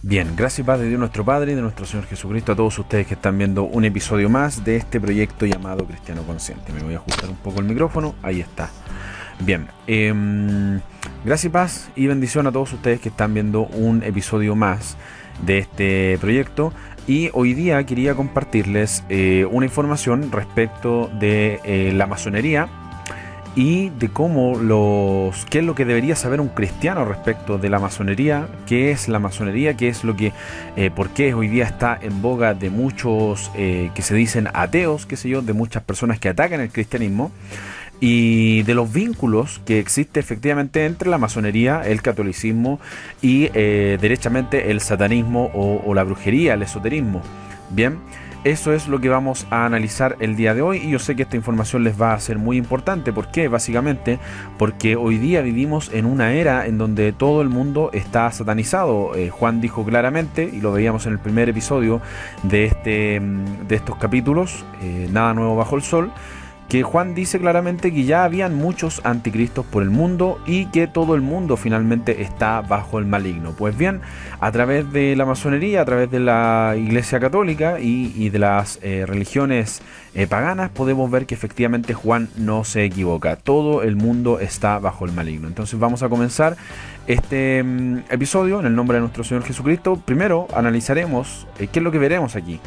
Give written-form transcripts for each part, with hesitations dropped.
Bien, gracias y paz de Dios nuestro Padre y de nuestro Señor Jesucristo a todos ustedes que están viendo un episodio más de este proyecto llamado Cristiano Consciente. Me voy a ajustar un poco el micrófono, ahí está. Bien, gracias y paz y bendición a todos ustedes que están viendo un episodio más de este proyecto. Y hoy día quería compartirles una información respecto de la masonería y de qué es lo que debería saber un cristiano respecto de la masonería, qué es la masonería, qué es lo que, por qué hoy día está en boga de muchos que se dicen ateos, qué sé yo, de muchas personas que atacan el cristianismo, y de los vínculos que existe efectivamente entre la masonería, el catolicismo y derechamente el satanismo o la brujería, el esoterismo. Bien, eso es lo que vamos a analizar el día de hoy y yo sé que esta información les va a ser muy importante. ¿Por qué? Básicamente porque hoy día vivimos en una era en donde todo el mundo está satanizado. Juan dijo claramente, y lo veíamos en el primer episodio de estos capítulos, Nada Nuevo Bajo el Sol, que Juan dice claramente que ya habían muchos anticristos por el mundo y que todo el mundo finalmente está bajo el maligno. Pues bien, a través de la masonería, a través de la Iglesia Católica y de las religiones paganas, podemos ver que efectivamente Juan no se equivoca. Todo el mundo está bajo el maligno. Entonces vamos a comenzar este episodio en el nombre de nuestro Señor Jesucristo. Primero analizaremos qué es lo que veremos aquí.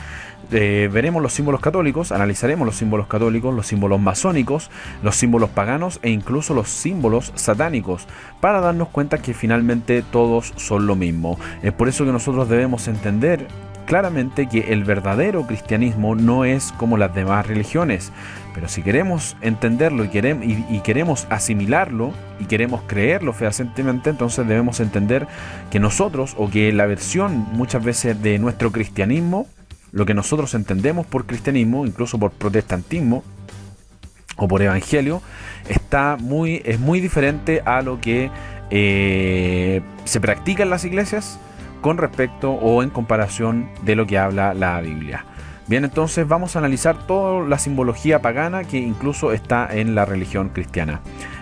Veremos los símbolos católicos, analizaremos los símbolos masónicos, los símbolos paganos e incluso los símbolos satánicos, para darnos cuenta que finalmente todos son lo mismo. Es por eso que nosotros debemos entender claramente que el verdadero cristianismo no es como las demás religiones, pero si queremos entenderlo y queremos asimilarlo y queremos creerlo fehacientemente, entonces debemos entender que nosotros, o que la versión muchas veces de nuestro cristianismo, lo que nosotros entendemos por cristianismo, incluso por protestantismo o por evangelio, es muy diferente a lo que se practica en las iglesias con respecto o en comparación de lo que habla la Biblia. Bien, entonces vamos a analizar toda la simbología pagana que incluso está en la religión cristiana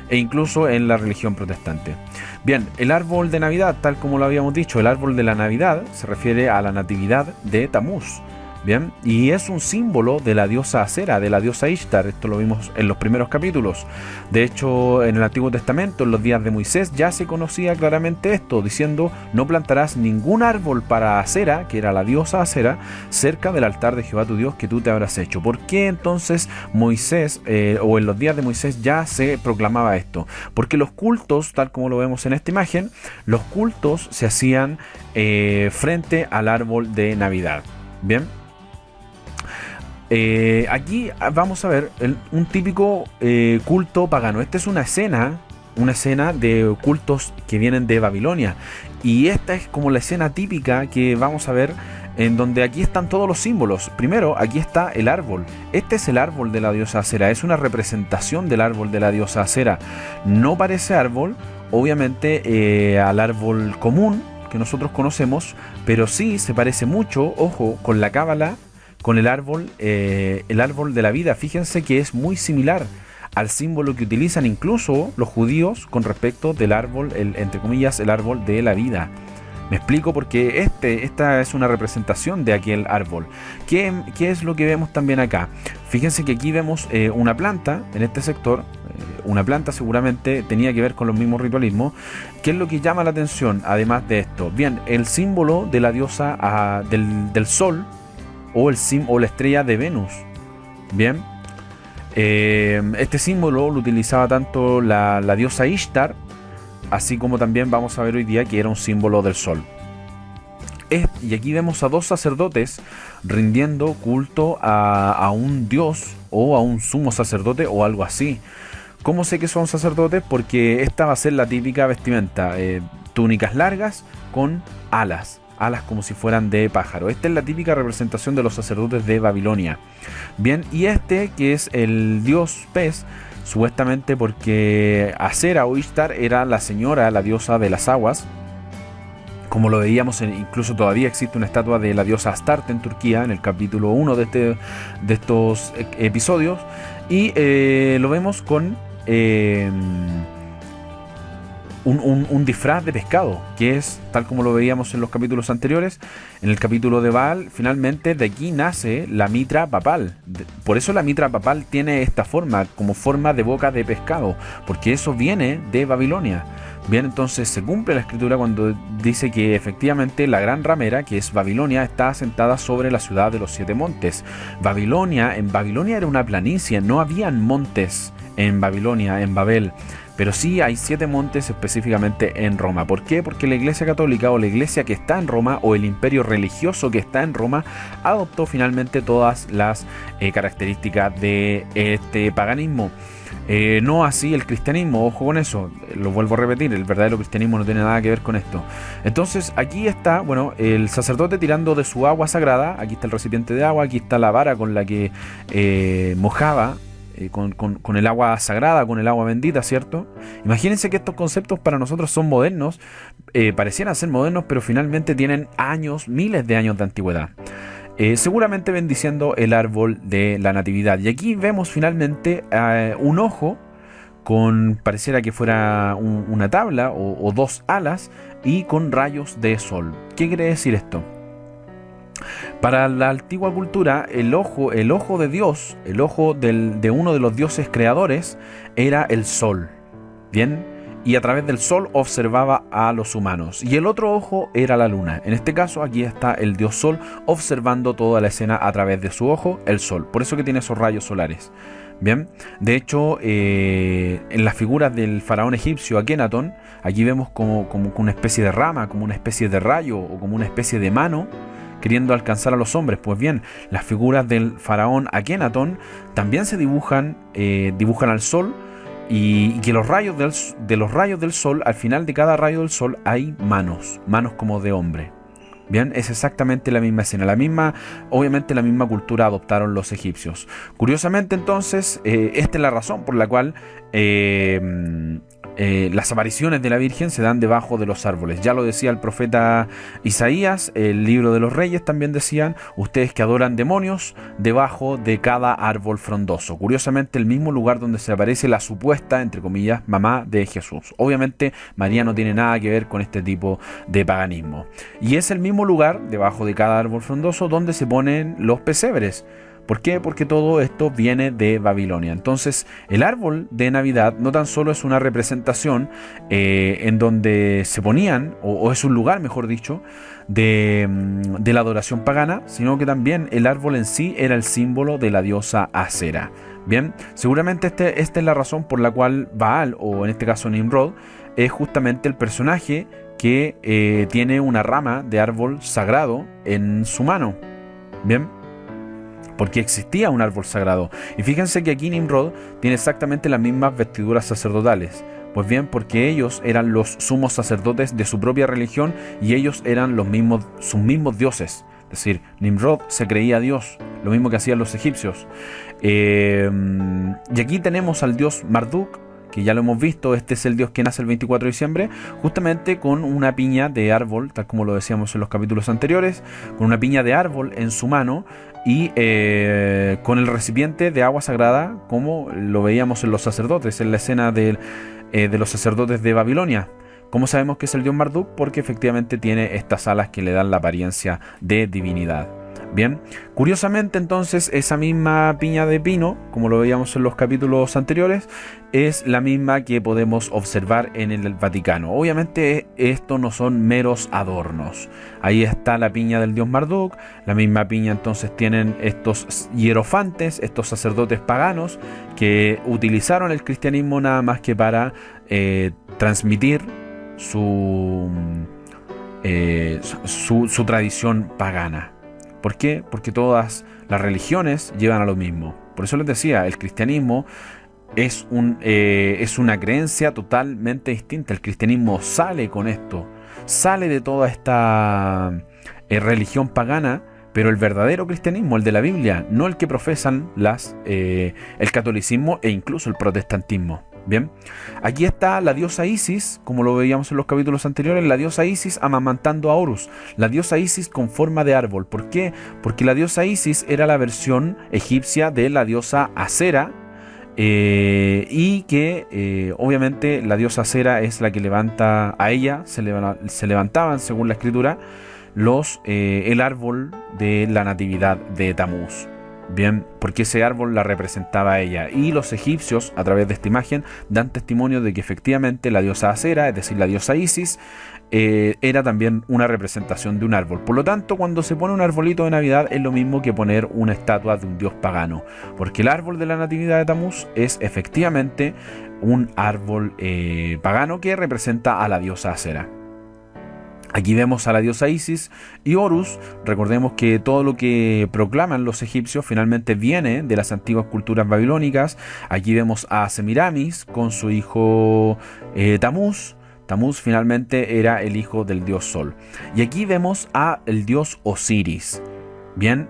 e incluso en la religión protestante. Bien, el árbol de Navidad, tal como lo habíamos dicho, el árbol de la Navidad se refiere a la natividad de Tamuz. Bien, y es un símbolo de la diosa Acera, de la diosa Ishtar. Esto lo vimos en los primeros capítulos. De hecho, en el Antiguo Testamento, en los días de Moisés, ya se conocía claramente esto, diciendo: no plantarás ningún árbol para Acera, que era la diosa Acera, cerca del altar de Jehová tu Dios que tú te habrás hecho. ¿Por qué entonces Moisés, o en los días de Moisés ya se proclamaba esto? Porque los cultos, tal como lo vemos en esta imagen, los cultos se hacían frente al árbol de Navidad. Bien. Aquí vamos a ver un típico culto pagano. Esta es una escena de cultos que vienen de Babilonia, y esta es como la escena típica que vamos a ver, en donde aquí están todos los símbolos. Primero, aquí está el árbol. Este es el árbol de la diosa Acera, es una representación del árbol de la diosa Acera. No parece árbol, obviamente, al árbol común que nosotros conocemos, pero sí se parece mucho, ojo, con la cábala, con el árbol de la vida. Fíjense que es muy similar al símbolo que utilizan incluso los judíos con respecto del árbol, entre comillas, el árbol de la vida. Me explico, porque esta es una representación de aquel árbol. ¿Qué es lo que vemos también acá? Fíjense que aquí vemos una planta en este sector. Una planta seguramente tenía que ver con los mismos ritualismos. ¿Qué es lo que llama la atención además de esto? Bien, el símbolo de la diosa del sol, o la estrella de Venus. Bien, este símbolo lo utilizaba tanto la diosa Ishtar, así como también vamos a ver hoy día que era un símbolo del sol. Y aquí vemos a dos sacerdotes rindiendo culto a un dios o a un sumo sacerdote o algo así. ¿Cómo sé que son sacerdotes? Porque esta va a ser la típica vestimenta, túnicas largas con alas como si fueran de pájaro. Esta es la típica representación de los sacerdotes de Babilonia. Bien, y este que es el dios pez, supuestamente porque Acera o Ishtar era la señora, la diosa de las aguas, como lo veíamos, incluso todavía existe una estatua de la diosa Astarte en Turquía, en el capítulo 1 de estos episodios, y lo vemos con un disfraz de pescado, que es tal como lo veíamos en los capítulos anteriores. En el capítulo de Baal, finalmente de aquí nace la mitra papal. Por eso la mitra papal tiene esta forma, como forma de boca de pescado, porque eso viene de Babilonia. Bien, entonces se cumple la escritura cuando dice que efectivamente la gran ramera, que es Babilonia, está asentada sobre la ciudad de los 7 montes. En Babilonia era una planicie, no habían montes en Babilonia, en Babel. Pero sí hay 7 montes específicamente en Roma. ¿Por qué? Porque la Iglesia Católica, o la Iglesia que está en Roma, o el imperio religioso que está en Roma, adoptó finalmente todas las características de este paganismo. No así el cristianismo, ojo con eso, lo vuelvo a repetir, el verdadero cristianismo no tiene nada que ver con esto. Entonces aquí está, bueno, el sacerdote tirando de su agua sagrada. Aquí está el recipiente de agua, aquí está la vara con la que mojaba, con el agua sagrada, con el agua bendita, ¿cierto? Imagínense que estos conceptos para nosotros son modernos, parecieran ser modernos, pero finalmente tienen años, miles de años de antigüedad. Seguramente bendiciendo el árbol de la natividad. Y aquí vemos finalmente un ojo con, pareciera que fuera una tabla o 2 alas, y con rayos de sol. ¿Qué quiere decir esto? Para la antigua cultura, el ojo de Dios, el ojo de uno de los dioses creadores, era el sol. Bien, y a través del sol observaba a los humanos. Y el otro ojo era la luna. En este caso, aquí está el dios sol observando toda la escena a través de su ojo, el sol. Por eso que tiene esos rayos solares. Bien, de hecho, en las figuras del faraón egipcio Akenatón, aquí vemos como una especie de rama, como una especie de rayo o como una especie de mano queriendo alcanzar a los hombres. Pues bien, las figuras del faraón Akenatón también se dibujan al sol, y que los rayos del sol, al final de cada rayo del sol hay manos como de hombre. Bien, es exactamente la misma escena, obviamente la misma cultura adoptaron los egipcios. Curiosamente entonces, esta es la razón por la cual las apariciones de la Virgen se dan debajo de los árboles. Ya lo decía el profeta Isaías, el libro de los Reyes también decían: ustedes que adoran demonios, debajo de cada árbol frondoso. Curiosamente, el mismo lugar donde se aparece la supuesta, entre comillas, mamá de Jesús. Obviamente María no tiene nada que ver con este tipo de paganismo. Y es el mismo lugar, debajo de cada árbol frondoso, donde se ponen los pesebres. ¿Por qué? Porque todo esto viene de Babilonia. Entonces, el árbol de Navidad no tan solo es una representación en donde se ponían, o es un lugar, mejor dicho, de la adoración pagana, sino que también el árbol en sí era el símbolo de la diosa Asera. Bien, seguramente esta es la razón por la cual Baal, o en este caso Nimrod, es justamente el personaje que tiene una rama de árbol sagrado en su mano. Bien, porque existía un árbol sagrado. Y fíjense que aquí Nimrod tiene exactamente las mismas vestiduras sacerdotales. Pues bien, porque ellos eran los sumos sacerdotes de su propia religión, y ellos eran sus mismos dioses. Es decir, Nimrod se creía Dios, lo mismo que hacían los egipcios. Y aquí tenemos al dios Marduk, que ya lo hemos visto. Este es el dios que nace el 24 de diciembre, justamente con una piña de árbol, tal como lo decíamos en los capítulos anteriores, con una piña de árbol en su mano, y con el recipiente de agua sagrada, como lo veíamos en los sacerdotes, en la escena de los sacerdotes de Babilonia. ¿Cómo sabemos que es el dios Marduk? Porque efectivamente tiene estas alas que le dan la apariencia de divinidad. Bien, curiosamente entonces esa misma piña de pino, como lo veíamos en los capítulos anteriores, es la misma que podemos observar en el Vaticano. Obviamente esto no son meros adornos. Ahí está la piña del dios Marduk. La misma piña entonces tienen estos hierofantes, estos sacerdotes paganos que utilizaron el cristianismo nada más que para transmitir su tradición pagana. ¿Por qué? Porque todas las religiones llevan a lo mismo. Por eso les decía, el cristianismo es una creencia totalmente distinta. El cristianismo sale con esto, sale de toda esta religión pagana, pero el verdadero cristianismo, el de la Biblia, no el que profesan el catolicismo e incluso el protestantismo. Bien, aquí está la diosa Isis, como lo veíamos en los capítulos anteriores, la diosa Isis amamantando a Horus, la diosa Isis con forma de árbol. ¿Por qué? Porque la diosa Isis era la versión egipcia de la diosa Asera, y que obviamente la diosa Cera es la que levanta, a ella se levantaban, según la escritura, el árbol de la natividad de Tamuz. Bien, porque ese árbol la representaba a ella. Y los egipcios, a través de esta imagen, dan testimonio de que efectivamente la diosa Acera, es decir, la diosa Isis, era también una representación de un árbol. Por lo tanto, cuando se pone un arbolito de Navidad es lo mismo que poner una estatua de un dios pagano, porque el árbol de la natividad de Tamuz es efectivamente un árbol pagano que representa a la diosa Acera. Aquí vemos a la diosa Isis y Horus. Recordemos que todo lo que proclaman los egipcios finalmente viene de las antiguas culturas babilónicas. Aquí vemos a Semiramis con su hijo Tamuz. Tamuz finalmente era el hijo del dios Sol. Y aquí vemos a el dios Osiris. Bien,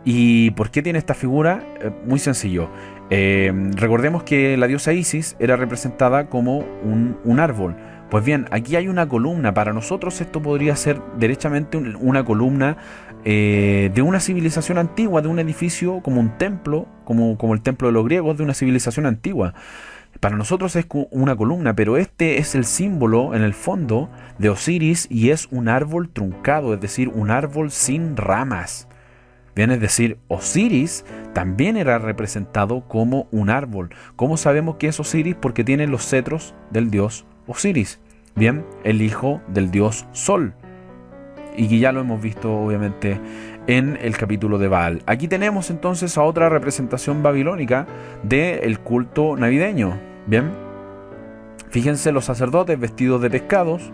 ¿y por qué tiene esta figura? Muy sencillo. Recordemos que la diosa Isis era representada como un árbol. Pues bien, aquí hay una columna. Para nosotros esto podría ser derechamente una columna de una civilización antigua, de un edificio como un templo, como el templo de los griegos, de una civilización antigua. Para nosotros es una columna, pero este es el símbolo en el fondo de Osiris y es un árbol truncado, es decir, un árbol sin ramas. Bien, es decir, Osiris también era representado como un árbol. ¿Cómo sabemos que es Osiris? Porque tiene los cetros del dios Osiris. Bien, el hijo del dios Sol. Y que ya lo hemos visto obviamente en el capítulo de Baal. Aquí tenemos entonces a otra representación babilónica del culto navideño. Bien, fíjense los sacerdotes vestidos de pescados,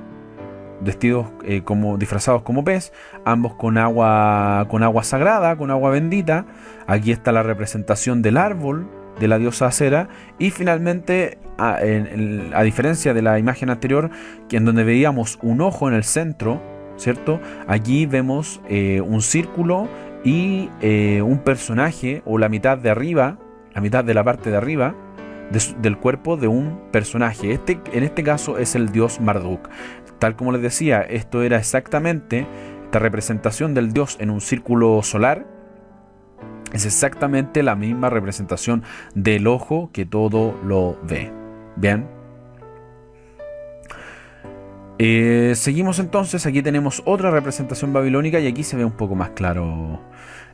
vestidos como disfrazados como pez, ambos con agua sagrada, con agua bendita. Aquí está la representación del árbol de la diosa Acera. Y finalmente, a diferencia de la imagen anterior, que en donde veíamos un ojo en el centro, ¿cierto? Allí vemos un círculo y un personaje, o la mitad de arriba, la mitad de la parte de arriba del cuerpo de un personaje. En este caso es el dios Marduk. Tal como les decía, esto era exactamente esta representación del dios en un círculo solar. Es exactamente la misma representación del ojo que todo lo ve. Bien. Seguimos entonces. Aquí tenemos otra representación babilónica y aquí se ve un poco más claro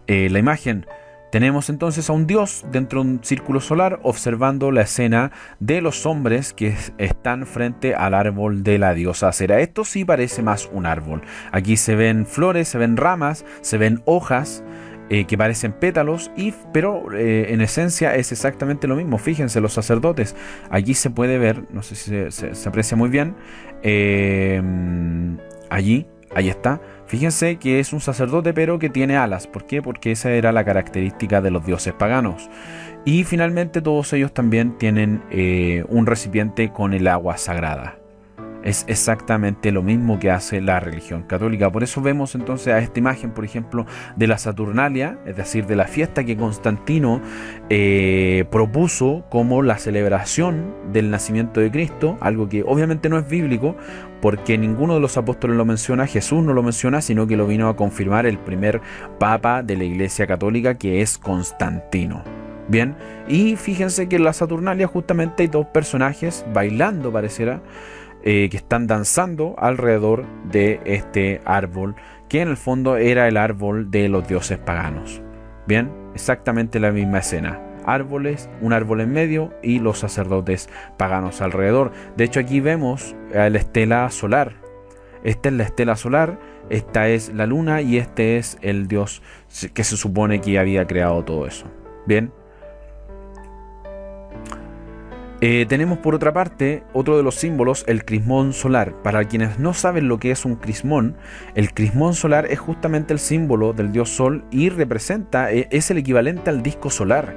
la imagen. Tenemos entonces a un dios dentro de un círculo solar observando la escena de los hombres que están frente al árbol de la diosa Acera. Esto sí parece más un árbol. Aquí se ven flores, se ven ramas, se ven hojas que parecen pétalos, pero en esencia es exactamente lo mismo. Fíjense, los sacerdotes. Allí se puede ver, no sé si se aprecia muy bien, ahí está. Fíjense que es un sacerdote pero que tiene alas. ¿Por qué? Porque esa era la característica de los dioses paganos. Y finalmente todos ellos también tienen un recipiente con el agua sagrada. Es exactamente lo mismo que hace la religión católica. Por eso vemos entonces a esta imagen, por ejemplo, de la Saturnalia, es decir, de la fiesta que Constantino propuso como la celebración del nacimiento de Cristo, algo que obviamente no es bíblico, porque ninguno de los apóstoles lo menciona, Jesús no lo menciona, sino que lo vino a confirmar el primer papa de la Iglesia Católica, que es Constantino. Bien, y fíjense que en la Saturnalia justamente hay dos personajes bailando, pareciera, que están danzando alrededor de este árbol, que en el fondo era el árbol de los dioses paganos. Bien, exactamente la misma escena. Árboles, un árbol en medio y los sacerdotes paganos alrededor. De hecho, aquí vemos la estela solar. Esta es la estela solar, esta es la luna y este es el dios que se supone que había creado todo eso. Bien. Tenemos por otra parte otro de los símbolos, el crismón solar. Para quienes no saben lo que es un crismón, el crismón solar es justamente el símbolo del dios Sol y representa, es el equivalente al disco solar.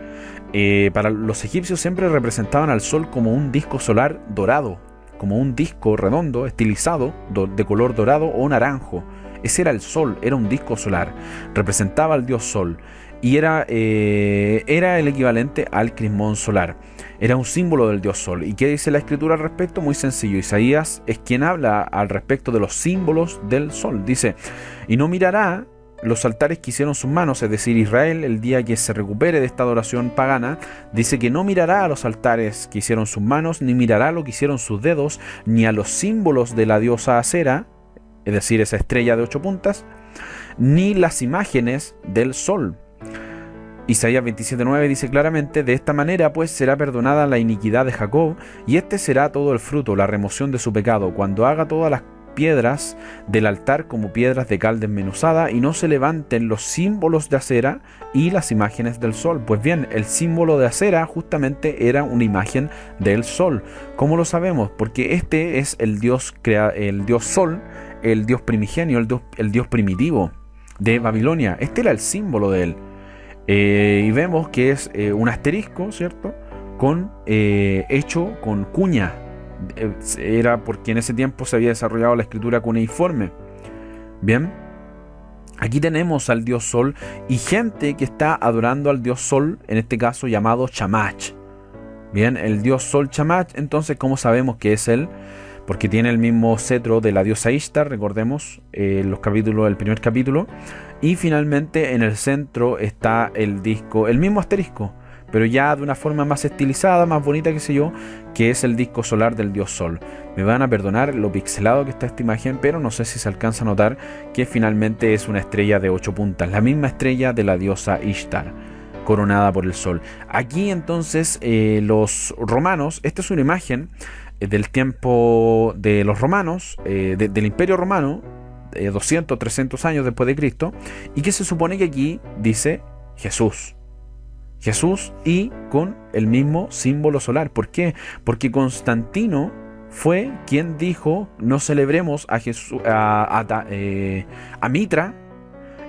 Para los egipcios siempre representaban al Sol como un disco solar dorado, como un disco redondo, estilizado, de color dorado o naranjo. Ese era el Sol, era un disco solar, representaba al dios Sol y era el equivalente al crismón solar. Era un símbolo del dios Sol. ¿Y qué dice la escritura al respecto? Muy sencillo. Isaías es quien habla al respecto de los símbolos del Sol. Dice: y no mirará los altares que hicieron sus manos, es decir, Israel, el día que se recupere de esta adoración pagana, dice que no mirará a los altares que hicieron sus manos, ni mirará lo que hicieron sus dedos, ni a los símbolos de la diosa Acera, es decir, esa estrella de 8 puntas, ni las imágenes del sol. Isaías 27:9 dice claramente: de esta manera pues será perdonada la iniquidad de Jacob, y este será todo el fruto, la remoción de su pecado, cuando haga todas las piedras del altar como piedras de cal desmenuzada, y no se levanten los símbolos de Acera y las imágenes del sol. Pues bien, el símbolo de Acera justamente era una imagen del sol. ¿Cómo lo sabemos? Porque este es el dios sol, el dios primigenio, el dios primitivo de Babilonia. Este era el símbolo de él. Y vemos que es un asterisco, ¿cierto? Hecho con cuña. Era porque en ese tiempo se había desarrollado la escritura cuneiforme. Bien, aquí tenemos al dios sol y gente que está adorando al dios sol, en este caso llamado Shamash. Bien, el dios sol Shamash. Entonces, ¿cómo sabemos que es él? Porque tiene el mismo cetro de la diosa Ishtar, recordemos los capítulos, el primer capítulo. Y finalmente en el centro está el disco, el mismo asterisco, pero ya de una forma más estilizada, más bonita, qué sé yo, que es el disco solar del dios sol. Me van a perdonar lo pixelado que está esta imagen, pero no sé si se alcanza a notar que finalmente es una estrella de 8 puntas, la misma estrella de la diosa Ishtar, coronada por el sol. Aquí entonces los romanos, esta es una imagen del tiempo de los romanos, del Imperio Romano, 200, 300 años después de Cristo, y que se supone que aquí dice Jesús y con el mismo símbolo solar. ¿Por qué? Porque Constantino fue quien dijo: no celebremos a Jesús, a Mitra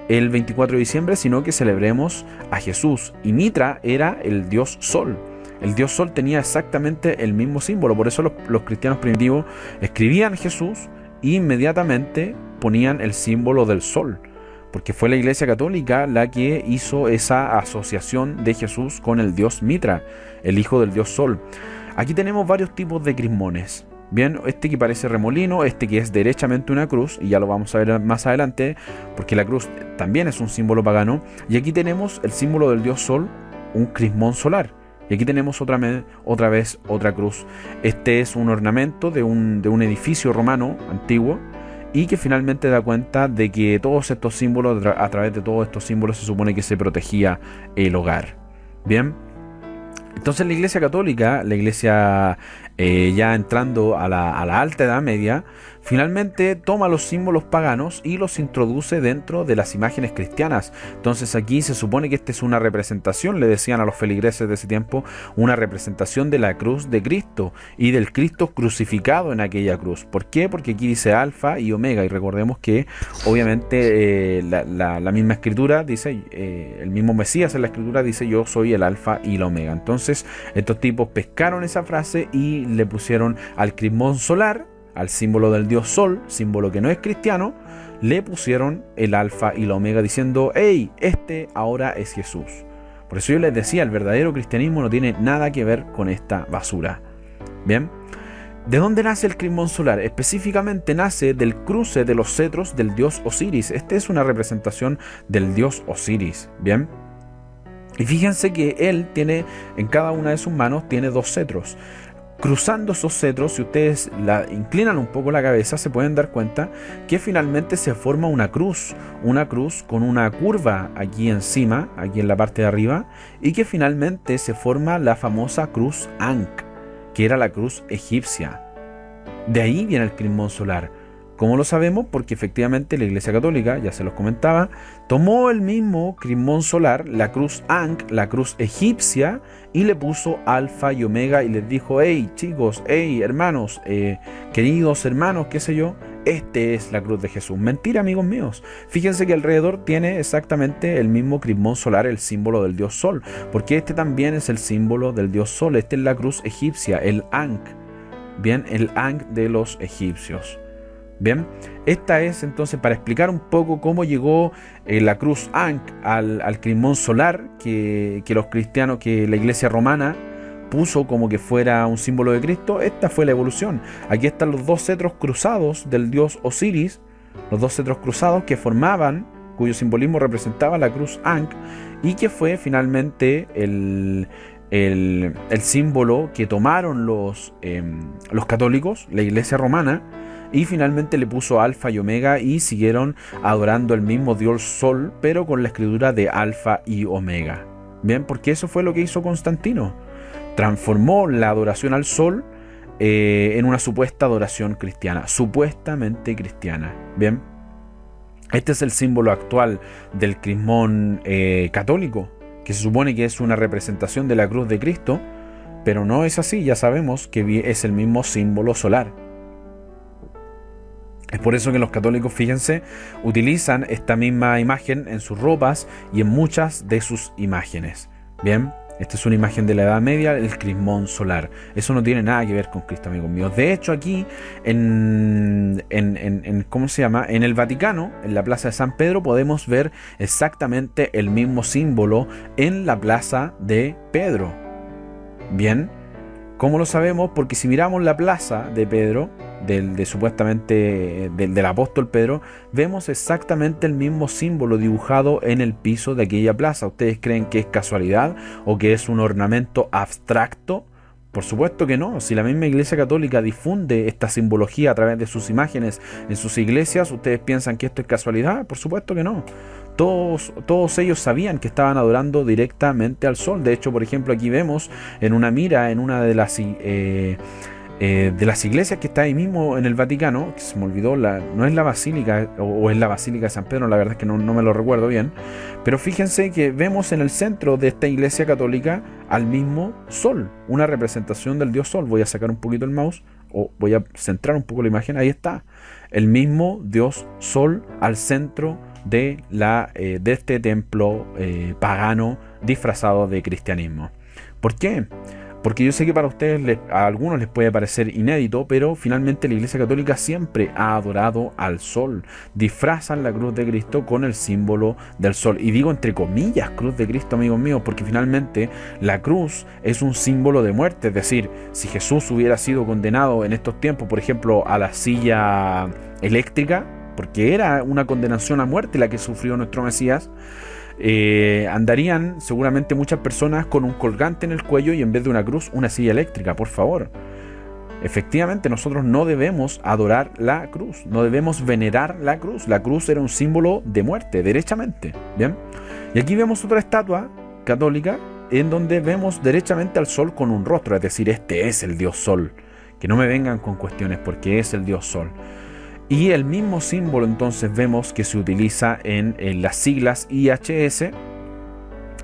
el 24 de diciembre, sino que celebremos a Jesús. Y Mitra era el dios sol. El dios sol tenía exactamente el mismo símbolo. Por eso los cristianos primitivos escribían Jesús e inmediatamente ponían el símbolo del sol, porque fue la Iglesia Católica la que hizo esa asociación de Jesús con el dios Mitra, el hijo del dios sol. Aquí tenemos varios tipos de crismones. Bien, este que parece remolino, este que es derechamente una cruz, y ya lo vamos a ver más adelante, porque la cruz también es un símbolo pagano. Y aquí tenemos el símbolo del dios sol, un crismón solar. Y aquí tenemos otra vez otra cruz. Este es un ornamento de un edificio romano antiguo, y que finalmente da cuenta de que todos estos símbolos, a través de todos estos símbolos, se supone que se protegía el hogar. Bien, entonces la Iglesia Católica, la Iglesia ya entrando a la Alta Edad Media, finalmente toma los símbolos paganos y los introduce dentro de las imágenes cristianas. Entonces aquí se supone que esta es una representación, le decían a los feligreses de ese tiempo, una representación de la cruz de Cristo y del Cristo crucificado en aquella cruz. ¿Por qué? Porque aquí dice alfa y omega, y recordemos que obviamente la misma escritura dice, el mismo Mesías en la escritura dice: yo soy el alfa y la omega. Entonces estos tipos pescaron esa frase y le pusieron al crismón solar, al símbolo del dios sol, símbolo que no es cristiano, le pusieron el alfa y la omega, diciendo: hey, este ahora es Jesús. Por eso yo les decía, el verdadero cristianismo no tiene nada que ver con esta basura. Bien, ¿de dónde nace el crismón solar? Específicamente nace del cruce de los cetros del dios Osiris. Esta es una representación del dios Osiris. Bien, y fíjense que él tiene, en cada una de sus manos, tiene 2 cetros. Cruzando esos cetros, si ustedes inclinan un poco la cabeza, se pueden dar cuenta que finalmente se forma una cruz con una curva aquí encima, aquí en la parte de arriba, y que finalmente se forma la famosa cruz Ankh, que era la cruz egipcia. De ahí viene el crismón solar. ¿Cómo lo sabemos? Porque efectivamente la Iglesia Católica, ya se los comentaba, tomó el mismo crismón solar, la cruz Ankh, la cruz egipcia, y le puso alfa y omega, y les dijo: hey chicos, hey hermanos, queridos hermanos, qué sé yo, este es la cruz de Jesús. Mentira, amigos míos. Fíjense que alrededor tiene exactamente el mismo crismón solar, el símbolo del dios sol, porque este también es el símbolo del dios sol. Esta es la cruz egipcia, el Ankh. Bien, el Ankh de los egipcios. Bien, esta es entonces para explicar un poco cómo llegó la cruz Ankh al crismón solar que los cristianos, que la Iglesia romana puso como que fuera un símbolo de Cristo. Esta fue la evolución. Aquí están los 2 cetros cruzados del dios Osiris, los 2 cetros cruzados que formaban cuyo simbolismo representaba la cruz Ankh y que fue finalmente el símbolo que tomaron los católicos, la Iglesia romana, y finalmente le puso Alfa y Omega y siguieron adorando el mismo Dios Sol, pero con la escritura de Alfa y Omega. Bien, porque eso fue lo que hizo Constantino. Transformó la adoración al Sol en una supuesta adoración cristiana, supuestamente cristiana. Bien, este es el símbolo actual del crismón católico, que se supone que es una representación de la cruz de Cristo, pero no es así. Ya sabemos que es el mismo símbolo solar. Es por eso que los católicos, fíjense, utilizan esta misma imagen en sus ropas y en muchas de sus imágenes. Bien, esta es una imagen de la Edad Media, el crismón solar. Eso no tiene nada que ver con Cristo, amigos míos. De hecho, aquí ¿cómo se llama? En el Vaticano, en la Plaza de San Pedro, podemos ver exactamente el mismo símbolo en la Plaza de Pedro. Bien, ¿cómo lo sabemos? Porque si miramos la Plaza de Pedro, del apóstol Pedro, vemos exactamente el mismo símbolo dibujado en el piso de aquella plaza. ¿Ustedes creen que es casualidad o que es un ornamento abstracto? Por supuesto que no. Si la misma Iglesia Católica difunde esta simbología a través de sus imágenes en sus iglesias, ¿ustedes piensan que esto es casualidad? Por supuesto que no. Todos ellos sabían que estaban adorando directamente al sol. De hecho, por ejemplo, aquí vemos en una mira, en una de las iglesias que está ahí mismo en el Vaticano, que se me olvidó, no es la Basílica, o es la Basílica de San Pedro, la verdad es que no me lo recuerdo bien, pero fíjense que vemos en el centro de esta iglesia católica al mismo sol, una representación del dios sol. Voy a sacar un poquito el mouse, o voy a centrar un poco la imagen, ahí está, el mismo dios sol al centro de este templo pagano disfrazado de cristianismo. ¿Por qué? Porque yo sé que para ustedes, a algunos les puede parecer inédito, pero finalmente la Iglesia Católica siempre ha adorado al sol. Disfrazan la cruz de Cristo con el símbolo del sol. Y digo entre comillas cruz de Cristo, amigos míos, porque finalmente la cruz es un símbolo de muerte. Es decir, si Jesús hubiera sido condenado en estos tiempos, por ejemplo, a la silla eléctrica, porque era una condenación a muerte la que sufrió nuestro Mesías, andarían seguramente muchas personas con un colgante en el cuello y en vez de una cruz, una silla eléctrica, por favor. Efectivamente, nosotros no debemos adorar la cruz, no debemos venerar la cruz. La cruz era un símbolo de muerte, derechamente. Bien, y aquí vemos otra estatua católica en donde vemos derechamente al sol con un rostro, es decir, este es el dios sol. Que no me vengan con cuestiones, porque es el dios sol. Y el mismo símbolo entonces vemos que se utiliza en las siglas IHS,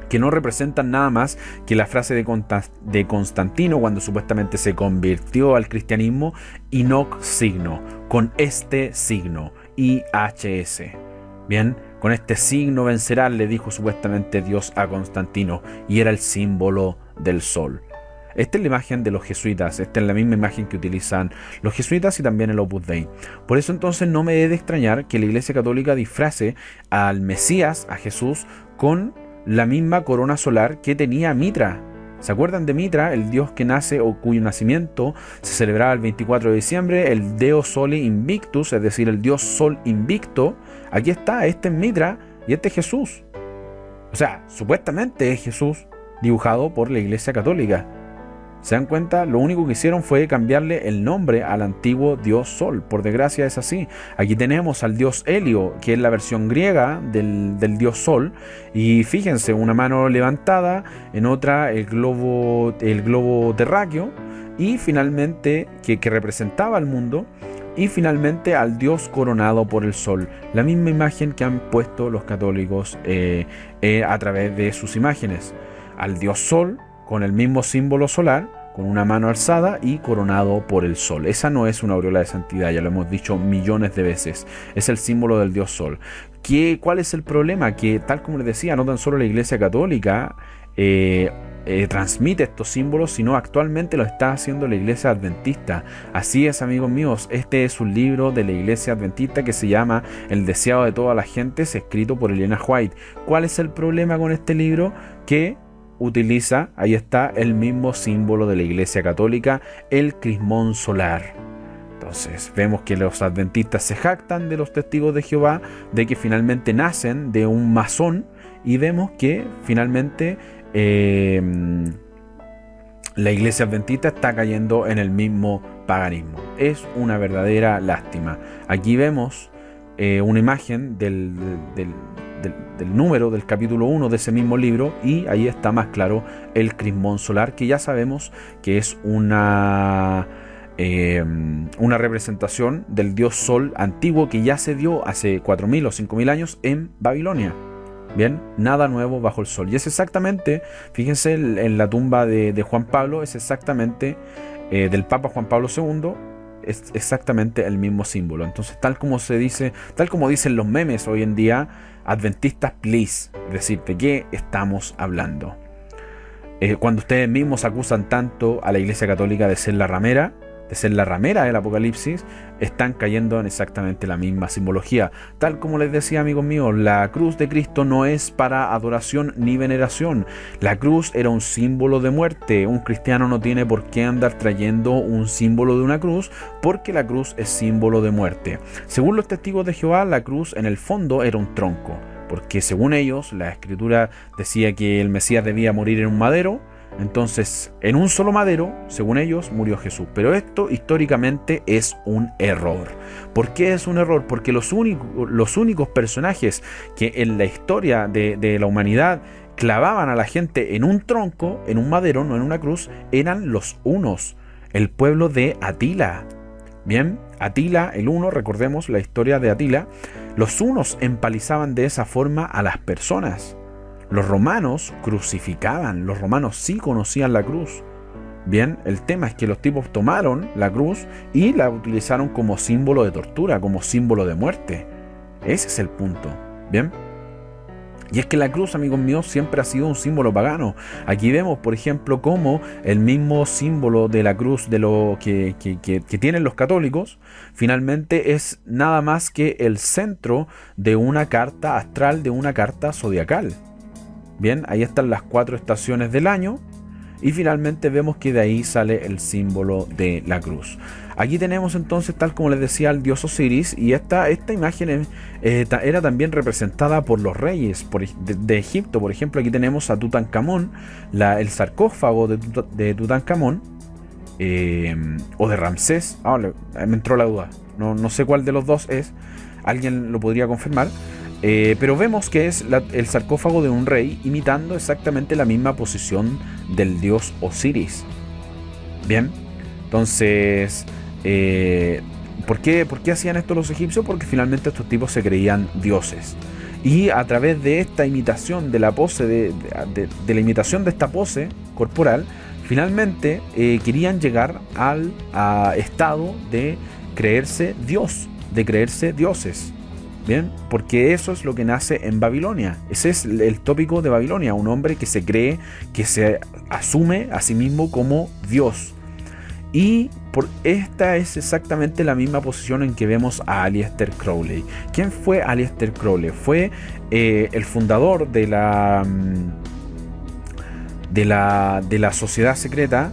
que no representan nada más que la frase de Constantino cuando supuestamente se convirtió al cristianismo, Inoc signo, con este signo, IHS. Bien, con este signo vencerás, le dijo supuestamente Dios a Constantino, y era el símbolo del sol. Esta es la imagen de los jesuitas, esta es la misma imagen que utilizan los jesuitas y también el Opus Dei. Por eso entonces no me debe de extrañar que la Iglesia Católica disfrace al Mesías, a Jesús, con la misma corona solar que tenía Mitra. ¿Se acuerdan de Mitra, el dios que nace o cuyo nacimiento se celebraba el 24 de diciembre? El Deo Soli Invictus, es decir, el dios sol invicto. Aquí está, este es Mitra y este es Jesús. O sea, supuestamente es Jesús dibujado por la Iglesia Católica. ¿Se dan cuenta? Lo único que hicieron fue cambiarle el nombre al antiguo dios Sol. Por desgracia es así. Aquí tenemos al dios Helio, que es la versión griega del dios Sol. Y fíjense, una mano levantada, en otra el globo terráqueo. Y finalmente, que representaba al mundo. Y finalmente al dios coronado por el sol. La misma imagen que han puesto los católicos a través de sus imágenes. Al dios Sol, con el mismo símbolo solar, con una mano alzada y coronado por el sol. Esa no es una aureola de santidad, ya lo hemos dicho millones de veces. Es el símbolo del dios sol. ¿Cuál es el problema? Que, tal como les decía, no tan solo la Iglesia Católica transmite estos símbolos, sino actualmente lo está haciendo la Iglesia Adventista. Así es, amigos míos, este es un libro de la Iglesia Adventista que se llama El deseado de todas las gentes, escrito por Elena White. ¿Cuál es el problema con este libro? Que utiliza, ahí está, el mismo símbolo de la Iglesia Católica, el crismón solar. Entonces vemos que los adventistas se jactan de los testigos de Jehová, de que finalmente nacen de un masón, y vemos que finalmente la iglesia adventista está cayendo en el mismo paganismo. Es una verdadera lástima. Aquí vemos una imagen del número del capítulo 1 de ese mismo libro, y ahí está más claro el crismón solar, que ya sabemos que es una representación del dios Sol antiguo que ya se dio hace 4.000 o 5.000 años en Babilonia. Bien, nada nuevo bajo el sol. Y es exactamente, fíjense, en la tumba de Juan Pablo, es exactamente del Papa Juan Pablo II, es exactamente el mismo símbolo. Entonces, tal como dicen los memes hoy en día, adventistas, please, es decir, ¿de qué estamos hablando? Cuando ustedes mismos acusan tanto a la Iglesia Católica de ser la ramera del Apocalipsis, están cayendo en exactamente la misma simbología. Tal como les decía, amigos míos, la cruz de Cristo no es para adoración ni veneración. La cruz era un símbolo de muerte. Un cristiano no tiene por qué andar trayendo un símbolo de una cruz, porque la cruz es símbolo de muerte. Según los testigos de Jehová, la cruz en el fondo era un tronco, porque según ellos, la Escritura decía que el Mesías debía morir en un madero. Entonces, en un solo madero, según ellos, murió Jesús. Pero esto históricamente es un error. ¿Por qué es un error? Porque los únicos personajes que en la historia de la humanidad clavaban a la gente en un tronco, en un madero, no en una cruz, eran los hunos, el pueblo de Atila. Bien, Atila, el huno, recordemos la historia de Atila. Los hunos empalizaban de esa forma a las personas. Los romanos crucificaban, los romanos sí conocían la cruz. Bien, el tema es que los tipos tomaron la cruz y la utilizaron como símbolo de tortura, como símbolo de muerte. Ese es el punto. Bien. Y es que la cruz, amigos míos, siempre ha sido un símbolo pagano. Aquí vemos, por ejemplo, cómo el mismo símbolo de la cruz de lo que tienen los católicos, finalmente es nada más que el centro de una carta astral, de una carta zodiacal. Bien, ahí están las 4 estaciones del año, y finalmente vemos que de ahí sale el símbolo de la cruz. Aquí tenemos entonces, tal como les decía, al dios Osiris, y esta imagen era también representada por los reyes de Egipto. Por ejemplo, aquí tenemos a Tutankamón, el sarcófago de Tutankamón, o de Ramsés. Me entró la duda, no sé cuál de los dos es, alguien lo podría confirmar. Pero vemos que es el sarcófago de un rey, imitando exactamente la misma posición del dios Osiris. Bien, entonces, ¿por qué hacían esto los egipcios? Porque finalmente estos tipos se creían dioses. Y a través de esta imitación de la pose, de la imitación de esta pose corporal, finalmente querían llegar al estado de creerse Dios, de creerse dioses. Bien, porque eso es lo que nace en Babilonia. Ese es el tópico de Babilonia, un hombre que se cree, que se asume a sí mismo como Dios. Y esta es exactamente la misma posición en que vemos a Aleister Crowley. ¿Quién fue Aleister Crowley? Fue el fundador de la sociedad secreta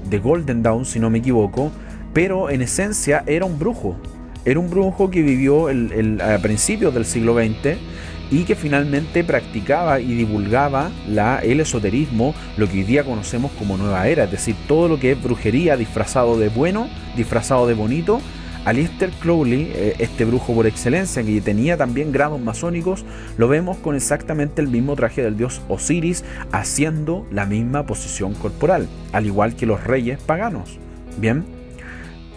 de Golden Dawn, si no me equivoco, pero en esencia era un brujo. Era un brujo que vivió a principios del siglo XX y que finalmente practicaba y divulgaba el esoterismo, lo que hoy día conocemos como Nueva Era, es decir, todo lo que es brujería disfrazado de bueno, disfrazado de bonito. Aleister Crowley, este brujo por excelencia, que tenía también grados masónicos, lo vemos con exactamente el mismo traje del dios Osiris, haciendo la misma posición corporal, al igual que los reyes paganos. Bien.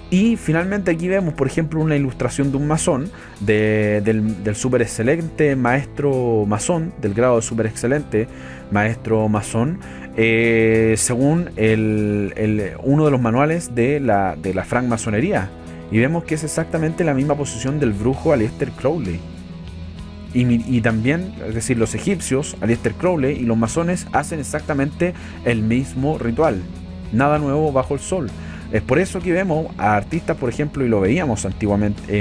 Y finalmente aquí vemos, por ejemplo, una ilustración de un masón, del súper excelente maestro masón, del grado de súper excelente maestro masón, según uno de los manuales de la francmasonería. Y vemos que es exactamente la misma posición del brujo Aleister Crowley. Y también, es decir, los egipcios, Aleister Crowley y los masones hacen exactamente el mismo ritual. Nada nuevo bajo el sol. Es por eso que vemos a artistas, por ejemplo, y lo veíamos anteriormente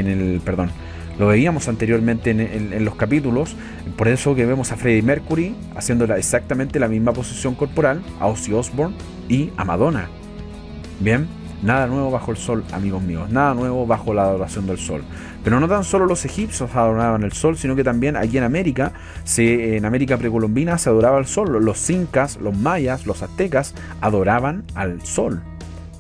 en los capítulos, por eso que vemos a Freddie Mercury haciendo exactamente la misma posición corporal, a Ozzy Osbourne y a Madonna. Bien, Nada nuevo bajo el sol, amigos míos, nada nuevo bajo la adoración del sol. Pero no tan solo los egipcios adoraban el sol, sino que también aquí en América precolombina se adoraba al sol. Los incas, los mayas, los aztecas adoraban al sol.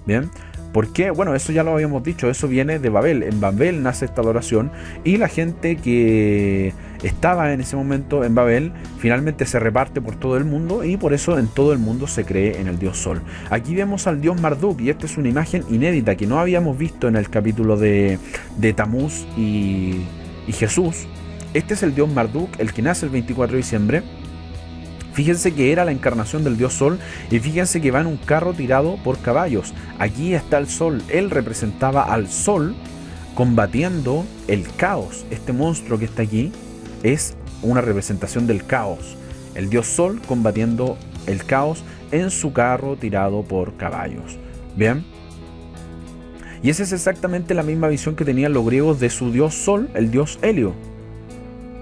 Bien, ¿por qué? Bueno, eso ya lo habíamos dicho, eso viene de Babel. En Babel nace esta adoración y la gente que estaba en ese momento en Babel finalmente se reparte por todo el mundo y por eso en todo el mundo se cree en el dios Sol. Aquí vemos al dios Marduk y esta es una imagen inédita que no habíamos visto en el capítulo de Tamuz y Jesús. Este es el dios Marduk, el que nace el 24 de diciembre. Fíjense que era la encarnación del dios Sol y fíjense que va en un carro tirado por caballos. Aquí está el Sol, él representaba al Sol combatiendo el caos. Este monstruo que está aquí es una representación del caos. El dios Sol combatiendo el caos en su carro tirado por caballos. Bien. Y esa es exactamente la misma visión que tenían los griegos de su dios Sol, el dios Helio.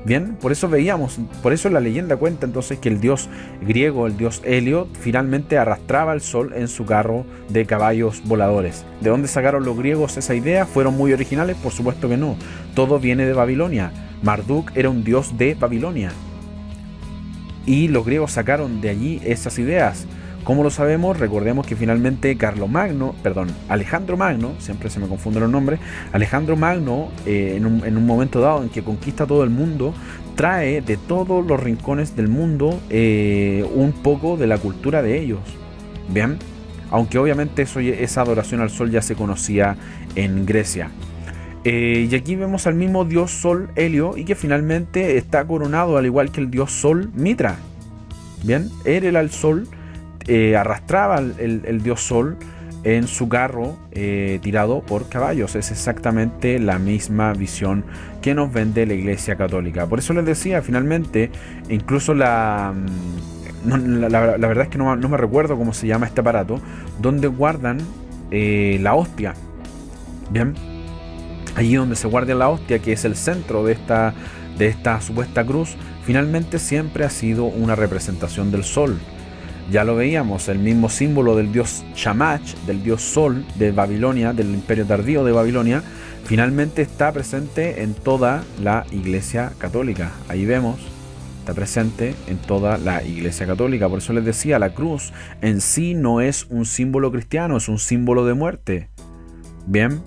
Bien, por eso veíamos, por eso la leyenda cuenta entonces que el dios griego, el dios Helio, finalmente arrastraba al sol en su carro de caballos voladores. ¿De dónde sacaron los griegos esa idea? ¿Fueron muy originales? Por supuesto que no. Todo viene de Babilonia. Marduk era un dios de Babilonia. Y los griegos sacaron de allí esas ideas. ¿Cómo lo sabemos? Recordemos que finalmente Alejandro Magno, siempre se me confunden los nombres, Alejandro Magno, en un momento dado en que conquista todo el mundo, trae de todos los rincones del mundo un poco de la cultura de ellos. Bien, aunque obviamente esa adoración al sol ya se conocía en Grecia. Y aquí vemos al mismo dios Sol Helio y que finalmente está coronado al igual que el dios Sol Mitra. Bien, él era el sol. Arrastraba el dios Sol en su carro tirado por caballos. Es exactamente la misma visión que nos vende la Iglesia Católica. Por eso les decía, finalmente, incluso la verdad es que no me recuerdo cómo se llama este aparato, donde guardan la hostia. Bien, allí donde se guarda la hostia, que es el centro de esta supuesta cruz, finalmente siempre ha sido una representación del sol. Ya lo veíamos, el mismo símbolo del dios Shamash, del dios Sol de Babilonia, del imperio tardío de Babilonia, finalmente está presente en toda la Iglesia Católica. Ahí vemos, está presente en toda la Iglesia Católica. Por eso les decía, la cruz en sí no es un símbolo cristiano, es un símbolo de muerte. Bien,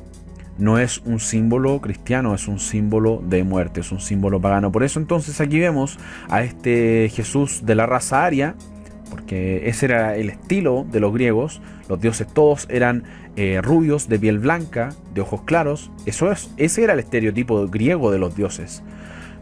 no es un símbolo cristiano, es un símbolo de muerte, es un símbolo pagano. Por eso entonces aquí vemos a este Jesús de la raza aria, porque ese era el estilo de los griegos. Los dioses todos eran rubios, de piel blanca, de ojos claros. Ese era el estereotipo griego de los dioses.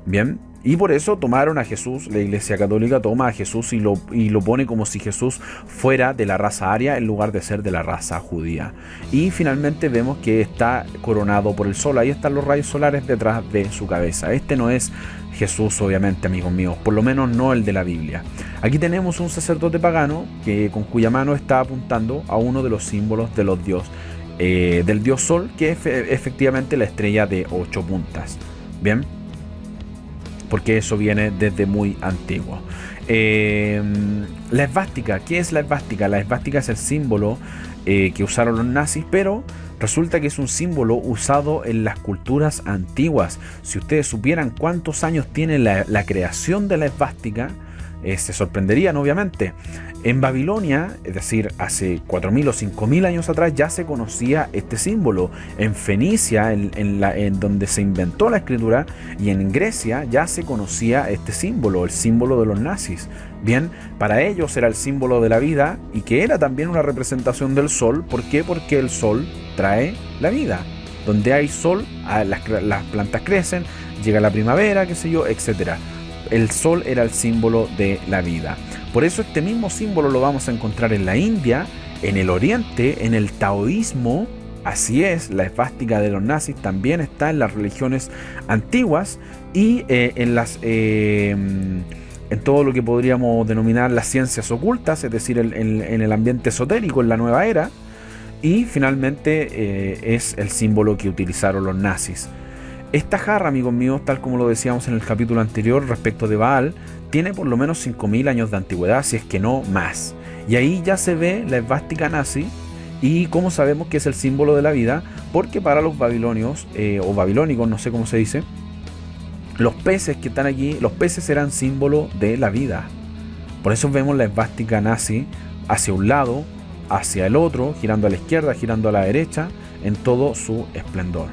Bien, y por eso tomaron a Jesús, la Iglesia Católica toma a Jesús y lo pone como si Jesús fuera de la raza aria en lugar de ser de la raza judía. Y finalmente vemos que está coronado por el sol. Ahí están los rayos solares detrás de su cabeza. Este no es Jesús, obviamente, amigos míos, por lo menos no el de la Biblia. Aquí tenemos un sacerdote pagano con cuya mano está apuntando a uno de los símbolos de los dioses, del dios Sol, que es efectivamente la estrella de 8 puntas. Bien, porque eso viene desde muy antiguo. La esvástica, ¿qué es la esvástica? La esvástica es el símbolo que usaron los nazis, pero resulta que es un símbolo usado en las culturas antiguas. Si ustedes supieran cuántos años tiene la creación de la esvástica, se sorprenderían, obviamente. En Babilonia, es decir, hace 4.000 o 5.000 años atrás, ya se conocía este símbolo. En Fenicia, en donde se inventó la escritura, y en Grecia ya se conocía este símbolo, el símbolo de los nazis. Bien, para ellos era el símbolo de la vida y que era también una representación del sol. ¿Por qué? Porque el sol trae la vida. Donde hay sol, las plantas crecen, llega la primavera, qué sé yo, etcétera. El sol era el símbolo de la vida. Por eso este mismo símbolo lo vamos a encontrar en la India, en el Oriente, en el taoísmo. Así es, la esvástica de los nazis también está en las religiones antiguas y en todo lo que podríamos denominar las ciencias ocultas, es decir, en el ambiente esotérico, en la nueva era. Y finalmente es el símbolo que utilizaron los nazis. Esta jarra, amigos míos, tal como lo decíamos en el capítulo anterior respecto de Baal, tiene por lo menos 5.000 años de antigüedad, si es que no más. Y ahí ya se ve la esvástica nazi ¿Y cómo sabemos que es el símbolo de la vida? Porque para los babilonios, o babilónicos, no sé cómo se dice, los peces que están aquí, los peces eran símbolo de la vida. Por eso vemos la esvástica nazi hacia un lado, hacia el otro, girando a la izquierda, girando a la derecha, en todo su esplendor.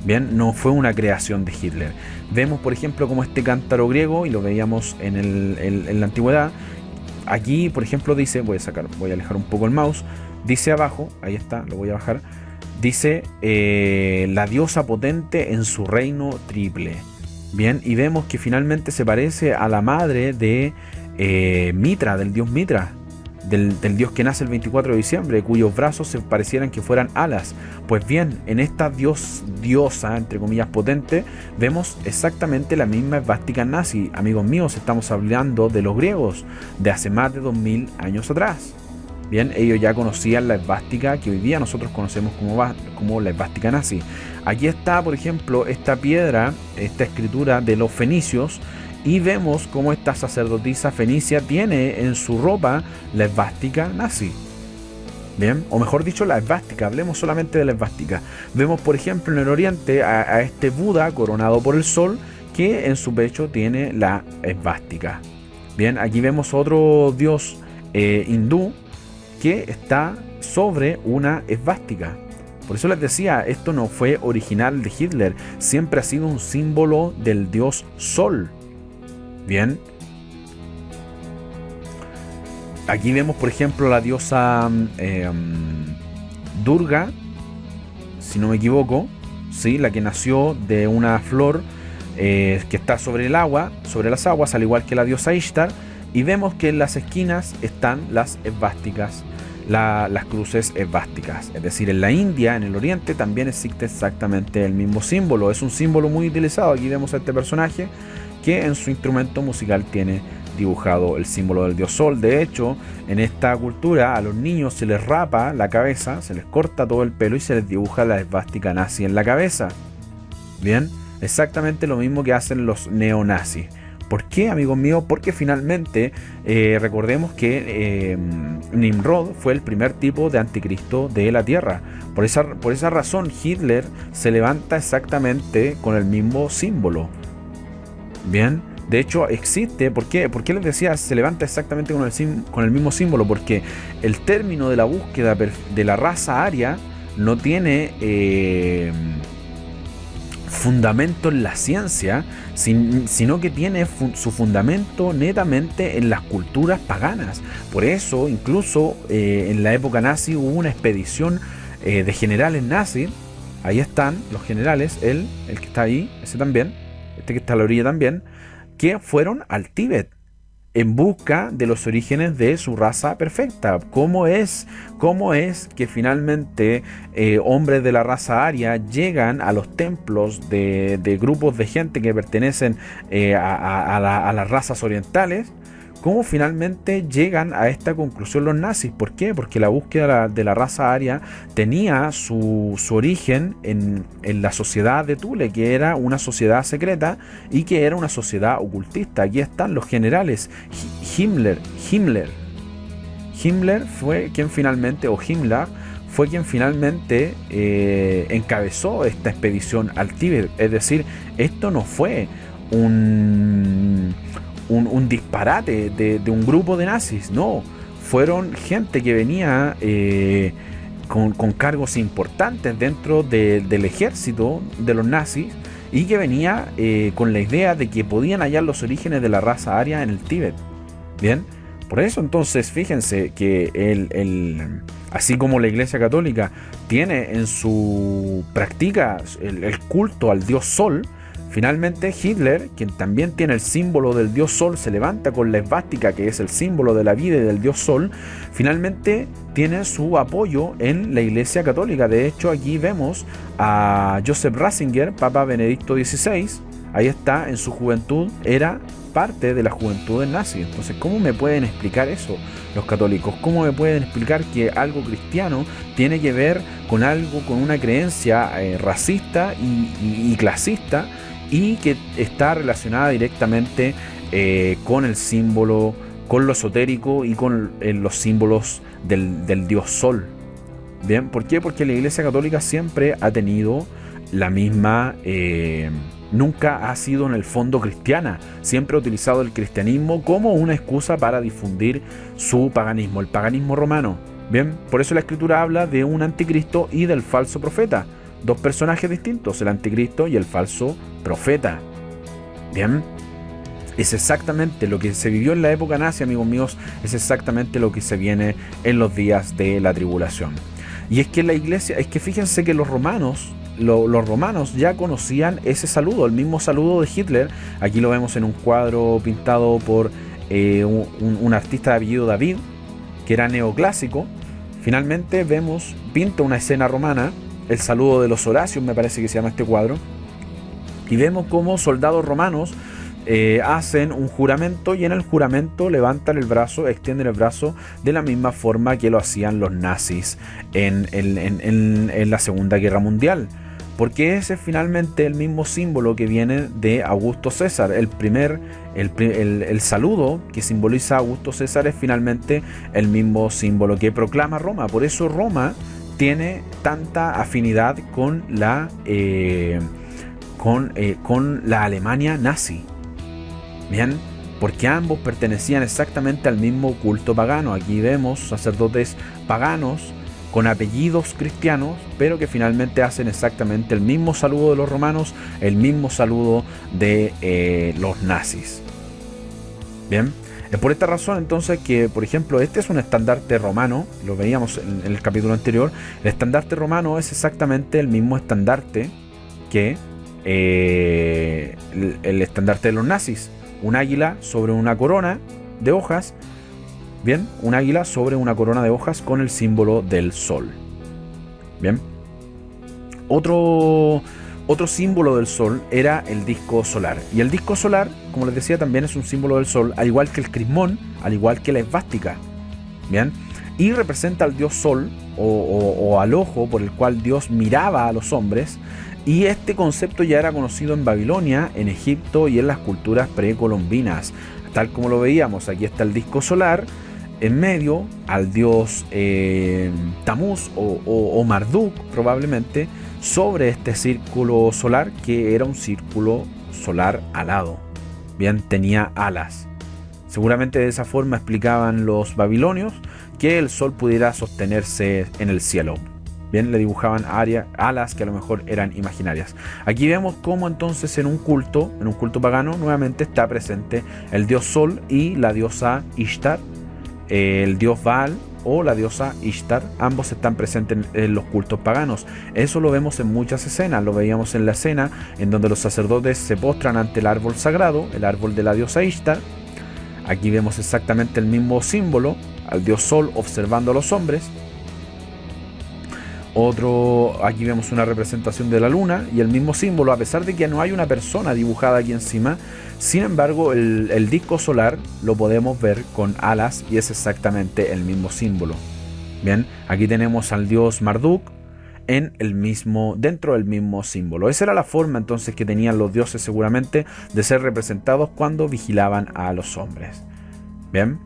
Bien, no fue una creación de Hitler. Vemos, por ejemplo, como este cántaro griego, y lo veíamos en la antigüedad. Aquí, por ejemplo, dice, voy a alejar un poco el mouse, dice abajo, ahí está, lo voy a bajar, dice la diosa potente en su reino triple. Bien, y vemos que finalmente se parece a la madre de Mitra, del dios Mitra, del dios que nace el 24 de diciembre, cuyos brazos se parecieran que fueran alas. Pues bien, en esta diosa, entre comillas, potente, vemos exactamente la misma esvástica nazi. Amigos míos, estamos hablando de los griegos, de hace más de 2000 años atrás. Bien, ellos ya conocían la esvástica que hoy día nosotros conocemos como la esvástica nazi. Aquí está, por ejemplo, esta piedra, esta escritura de los fenicios, y vemos cómo esta sacerdotisa fenicia tiene en su ropa la esvástica nazi. Bien, o mejor dicho, la esvástica, hablemos solamente de la esvástica. Vemos, por ejemplo, en el oriente a este Buda coronado por el sol, que en su pecho tiene la esvástica. Bien, aquí vemos otro dios hindú que está sobre una esvástica. Por eso les decía, esto no fue original de Hitler, siempre ha sido un símbolo del dios Sol. Bien. Aquí vemos, por ejemplo, la diosa Durga, si no me equivoco, ¿sí? La que nació de una flor que está sobre el agua, sobre las aguas, al igual que la diosa Ishtar. Y vemos que en las esquinas están las esvásticas, las cruces esvásticas. Es decir, en la India, en el oriente, también existe exactamente el mismo símbolo. Es un símbolo muy utilizado. Aquí vemos a este personaje que en su instrumento musical tiene dibujado el símbolo del dios Sol. De hecho, en esta cultura a los niños se les rapa la cabeza, se les corta todo el pelo y se les dibuja la esvástica nazi en la cabeza. Bien, exactamente lo mismo que hacen los neonazis. ¿Por qué, amigos míos? Porque finalmente recordemos que Nimrod fue el primer tipo de anticristo de la Tierra. Por esa razón Hitler se levanta exactamente con el mismo símbolo. Bien, de hecho existe, ¿por qué les decía se levanta exactamente con el mismo símbolo? Porque el término de la búsqueda de la raza aria no tiene fundamento en la ciencia, sino que tiene su fundamento netamente en las culturas paganas. Por eso, incluso en la época nazi hubo una expedición de generales nazis. Ahí están los generales, el que está ahí, ese también, este que está a la orilla también, que fueron al Tíbet en busca de los orígenes de su raza perfecta. ¿Cómo es que finalmente hombres de la raza aria llegan a los templos de grupos de gente que pertenecen a las razas orientales? ¿Cómo finalmente llegan a esta conclusión los nazis? ¿Por qué? Porque la búsqueda de la raza aria tenía su origen en la sociedad de Thule, que era una sociedad secreta y que era una sociedad ocultista. Aquí están los generales. Himmler fue quien finalmente, o Himmler, fue quien finalmente encabezó esta expedición al Tíbet. Es decir, esto no fue un disparate de un grupo de nazis, no, fueron gente que venía con cargos importantes dentro del ejército de los nazis y que venía con la idea de que podían hallar los orígenes de la raza aria en el Tíbet. Bien, por eso entonces fíjense que así como la Iglesia Católica tiene en su práctica el culto al dios Sol, finalmente Hitler, quien también tiene el símbolo del dios Sol, se levanta con la esvástica, que es el símbolo de la vida y del dios Sol, finalmente tiene su apoyo en la Iglesia Católica. De hecho, aquí vemos a Joseph Ratzinger, Papa Benedicto XVI, ahí está, en su juventud era parte de la juventud nazi. Entonces, ¿cómo me pueden explicar eso los católicos? ¿Cómo me pueden explicar que algo cristiano tiene que ver con algo, con una creencia racista y clasista, y que está relacionada directamente con el símbolo, con lo esotérico y con los símbolos del dios Sol? Bien, ¿por qué? Porque la Iglesia Católica siempre ha tenido la misma... nunca ha sido en el fondo cristiana, siempre ha utilizado el cristianismo como una excusa para difundir su paganismo, el paganismo romano. Bien, por eso la Escritura habla de un anticristo y del falso profeta, dos personajes distintos, el anticristo y el falso profeta. Bien, es exactamente lo que se vivió en la época nazi, amigos míos, es exactamente lo que se viene en los días de la tribulación. Y es que la iglesia, es que fíjense que los romanos ya conocían ese saludo, el mismo saludo de Hitler. Aquí lo vemos en un cuadro pintado por un artista de apellido David, que era neoclásico. Finalmente pinta una escena romana, el saludo de los Horacios, me parece que se llama este cuadro, y vemos cómo soldados romanos hacen un juramento, y en el juramento levantan el brazo, extienden el brazo de la misma forma que lo hacían los nazis en la Segunda Guerra Mundial, porque ese es finalmente el mismo símbolo que viene de Augusto César. El saludo que simboliza a Augusto César es finalmente el mismo símbolo que proclama Roma. Por eso Roma tiene tanta afinidad con la Alemania nazi. Bien, porque ambos pertenecían exactamente al mismo culto pagano. Aquí vemos sacerdotes paganos con apellidos cristianos, pero que finalmente hacen exactamente el mismo saludo de los romanos, el mismo saludo de los nazis. Bien, es por esta razón entonces que, por ejemplo, este es un estandarte romano, lo veíamos en el capítulo anterior. El estandarte romano es exactamente el mismo estandarte que el estandarte de los nazis. Un águila sobre una corona de hojas. Bien, un águila sobre una corona de hojas con el símbolo del sol. Bien. Otro símbolo del sol era el disco solar. Y el disco solar, como les decía, también es un símbolo del sol, al igual que el crismón, al igual que la esvástica. Bien. Y representa al dios sol o al ojo por el cual Dios miraba a los hombres. Y este concepto ya era conocido en Babilonia, en Egipto y en las culturas precolombinas. Tal como lo veíamos, aquí está el disco solar, en medio al dios Tamuz o Marduk probablemente, sobre este círculo solar que era un círculo solar alado. Bien, tenía alas. Seguramente de esa forma explicaban los babilonios que el sol pudiera sostenerse en el cielo. Bien, le dibujaban alas que a lo mejor eran imaginarias. Aquí vemos cómo entonces en un culto pagano, nuevamente está presente el dios Sol y la diosa Ishtar, el dios Baal o la diosa Ishtar. Ambos están presentes en los cultos paganos. Eso lo vemos en muchas escenas. Lo veíamos en la escena en donde los sacerdotes se postran ante el árbol sagrado, el árbol de la diosa Ishtar. Aquí vemos exactamente el mismo símbolo, al dios Sol observando a los hombres. Aquí vemos una representación de la luna y el mismo símbolo, a pesar de que no hay una persona dibujada aquí encima. Sin embargo, el disco solar lo podemos ver con alas y es exactamente el mismo símbolo. Bien, aquí tenemos al dios Marduk dentro del mismo símbolo. Esa era la forma entonces que tenían los dioses seguramente de ser representados cuando vigilaban a los hombres. Bien.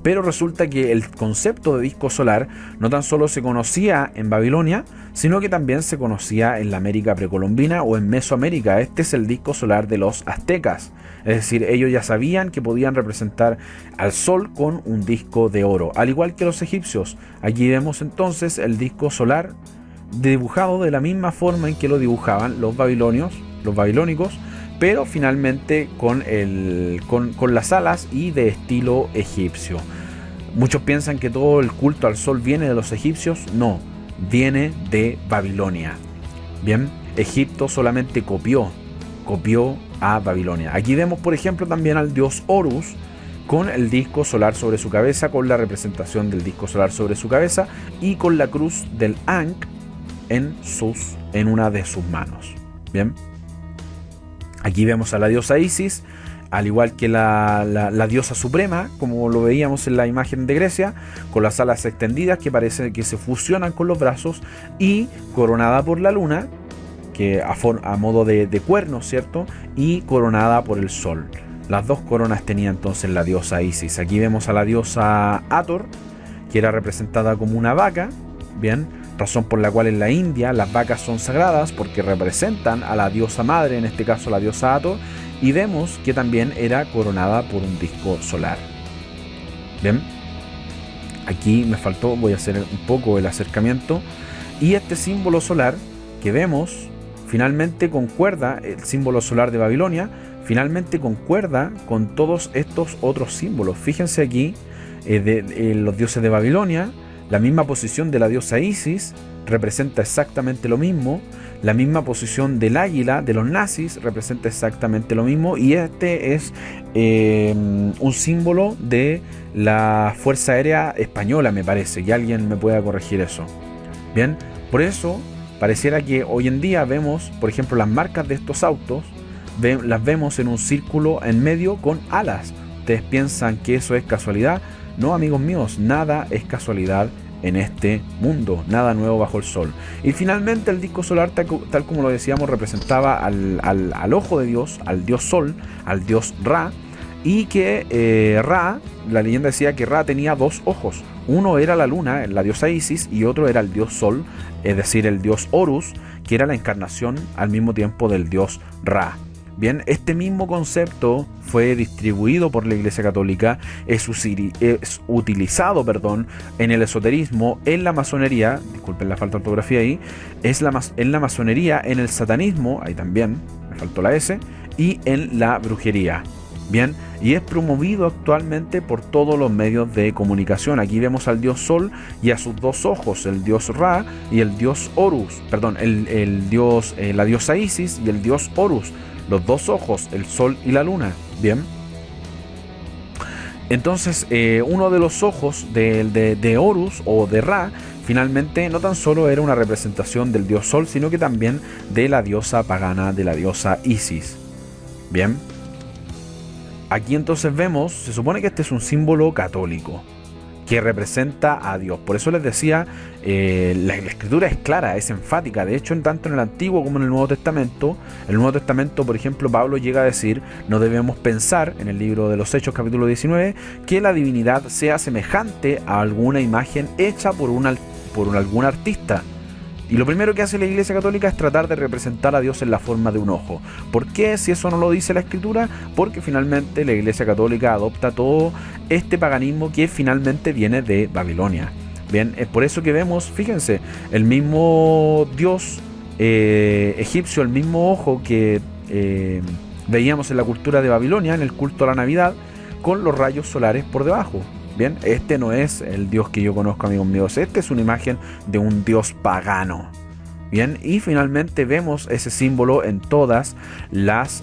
Pero resulta que el concepto de disco solar no tan solo se conocía en Babilonia, sino que también se conocía en la América precolombina o en Mesoamérica. Este es el disco solar de los aztecas. Es decir, ellos ya sabían que podían representar al sol con un disco de oro, al igual que los egipcios. Aquí vemos entonces el disco solar dibujado de la misma forma en que lo dibujaban los babilónicos, pero finalmente con las alas y de estilo egipcio. Muchos piensan que todo el culto al sol viene de los egipcios. No, viene de Babilonia. Bien, Egipto solamente copió a Babilonia. Aquí vemos, por ejemplo, también al dios Horus con el disco solar sobre su cabeza, con la representación del disco solar sobre su cabeza y con la cruz del Ankh en una de sus manos. Bien. Aquí vemos a la diosa Isis, al igual que la diosa suprema, como lo veíamos en la imagen de Grecia, con las alas extendidas que parece que se fusionan con los brazos y coronada por la luna, que a modo de cuerno, ¿cierto? Y coronada por el sol. Las dos coronas tenía entonces la diosa Isis. Aquí vemos a la diosa Hathor, que era representada como una vaca, bien, razón por la cual en la India las vacas son sagradas porque representan a la diosa madre, en este caso la diosa Hathor, y vemos que también era coronada por un disco solar. Bien, aquí me faltó, voy a hacer un poco el acercamiento, y este símbolo solar que vemos finalmente concuerda, el símbolo solar de Babilonia, finalmente concuerda con todos estos otros símbolos. Fíjense aquí, los dioses de Babilonia, la misma posición de la diosa Isis representa exactamente lo mismo, la misma posición del águila de los nazis representa exactamente lo mismo, y este es un símbolo de la Fuerza Aérea Española, me parece, y alguien me pueda corregir eso. Bien, por eso pareciera que hoy en día vemos, por ejemplo, las marcas de estos autos, las vemos en un círculo en medio con alas. ¿Ustedes piensan que eso es casualidad? No, amigos míos, nada es casualidad en este mundo, nada nuevo bajo el sol. Y finalmente el disco solar, tal como lo decíamos, representaba al ojo de Dios, al dios Sol, al dios Ra, y que Ra, la leyenda decía que Ra tenía dos ojos. Uno era la luna, la diosa Isis, y otro era el dios Sol, es decir, el dios Horus, que era la encarnación al mismo tiempo del dios Ra. Bien, este mismo concepto fue distribuido por la Iglesia Católica, es utilizado, en el esoterismo, en la masonería, disculpen la falta de ortografía ahí, en la masonería, en el satanismo, ahí también, me faltó la S, y en la brujería. Bien, y es promovido actualmente por todos los medios de comunicación. Aquí vemos al dios Sol y a sus dos ojos, el dios Ra y el dios Horus, la diosa Isis y el dios Horus. Los dos ojos, el sol y la luna. Bien. Entonces, uno de los ojos de Horus o de Ra, finalmente no tan solo era una representación del dios Sol, sino que también de la diosa pagana, de la diosa Isis. Bien. Aquí entonces vemos, se supone que este es un símbolo católico que representa a Dios. Por eso les decía, la escritura es clara, es enfática. De hecho, tanto en el Antiguo como en el Nuevo Testamento, por ejemplo, Pablo llega a decir, no debemos pensar, en el libro de los Hechos capítulo 19, que la divinidad sea semejante a alguna imagen hecha por algún artista. Y lo primero que hace la Iglesia Católica es tratar de representar a Dios en la forma de un ojo. ¿Por qué? Si eso no lo dice la Escritura, porque finalmente la Iglesia Católica adopta todo este paganismo que finalmente viene de Babilonia. Bien, es por eso que vemos, fíjense, el mismo Dios egipcio, el mismo ojo que veíamos en la cultura de Babilonia, en el culto a la Navidad, con los rayos solares por debajo. Bien, este no es el Dios que yo conozco, amigos míos. Este es una imagen de un Dios pagano. Bien, y finalmente vemos ese símbolo en todas las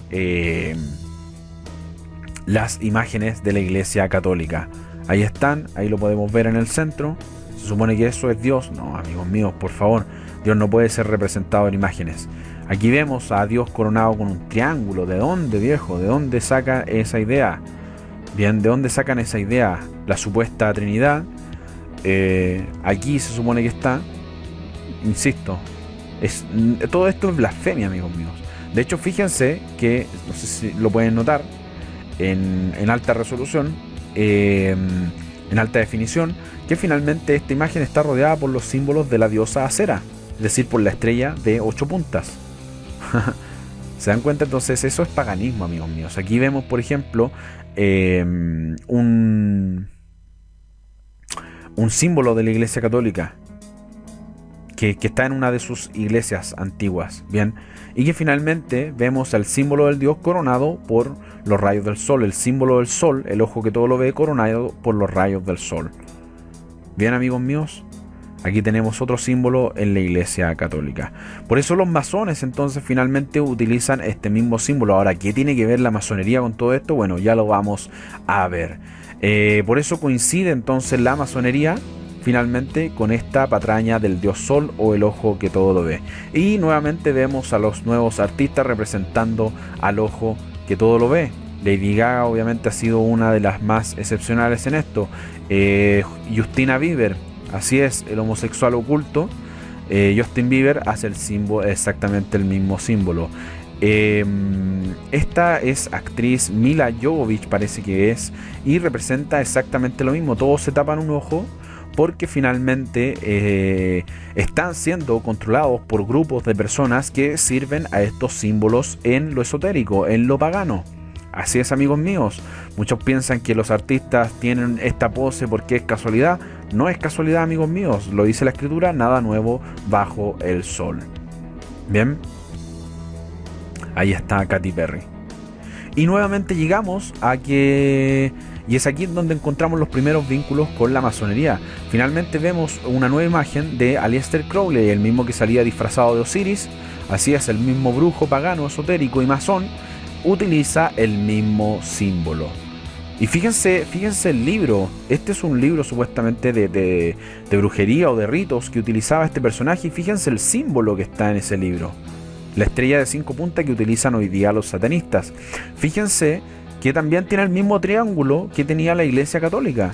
imágenes de la Iglesia Católica. Ahí están, ahí lo podemos ver en el centro. Se supone que eso es Dios. No, amigos míos, por favor. Dios no puede ser representado en imágenes. Aquí vemos a Dios coronado con un triángulo. ¿De dónde, viejo? ¿De dónde saca esa idea? Bien, ¿de dónde sacan esa idea? La supuesta Trinidad. Aquí se supone que está. Insisto, todo esto es blasfemia, amigos míos. De hecho, fíjense que, no sé si lo pueden notar, en alta resolución, en alta definición, que finalmente esta imagen está rodeada por los símbolos de la diosa Acera, es decir, por la estrella de 8 puntas. ¿Se dan cuenta? Entonces eso es paganismo, amigos míos. Aquí vemos, por ejemplo, un símbolo de la Iglesia Católica que está en una de sus iglesias antiguas, bien, y que finalmente vemos al símbolo del Dios coronado por los rayos del sol, el símbolo del sol, el ojo que todo lo ve, coronado por los rayos del sol. Bien, amigos míos, aquí tenemos otro símbolo en la Iglesia Católica. Por eso los masones entonces finalmente utilizan este mismo símbolo. Ahora, ¿qué tiene que ver la masonería con todo esto? Bueno, ya lo vamos a ver. Por eso coincide entonces la masonería finalmente con esta patraña del dios Sol o el ojo que todo lo ve. Y nuevamente vemos a los nuevos artistas representando al ojo que todo lo ve. Lady Gaga obviamente ha sido una de las más excepcionales en esto. Justina Bieber, así es, el homosexual oculto. Justin Bieber hace el símbolo, exactamente el mismo símbolo. Esta es actriz Mila Jovovich, parece que es, y representa exactamente lo mismo. Todos se tapan un ojo porque finalmente están siendo controlados por grupos de personas que sirven a estos símbolos en lo esotérico, en lo pagano. Así es, amigos míos. Muchos piensan que los artistas tienen esta pose porque es casualidad. No es casualidad, amigos míos. Lo dice la escritura, nada nuevo bajo el sol. Bien. Ahí está Katy Perry. Y nuevamente llegamos a que... Y es aquí donde encontramos los primeros vínculos con la masonería. Finalmente vemos una nueva imagen de Aleister Crowley, el mismo que salía disfrazado de Osiris. Así es, el mismo brujo pagano, esotérico y masón. Utiliza el mismo símbolo. Y fíjense el libro. Este es un libro supuestamente de brujería o de ritos que utilizaba este personaje. Y fíjense el símbolo que está en ese libro. La estrella de 5 puntas que utilizan hoy día los satanistas. Fíjense que también tiene el mismo triángulo que tenía la Iglesia Católica.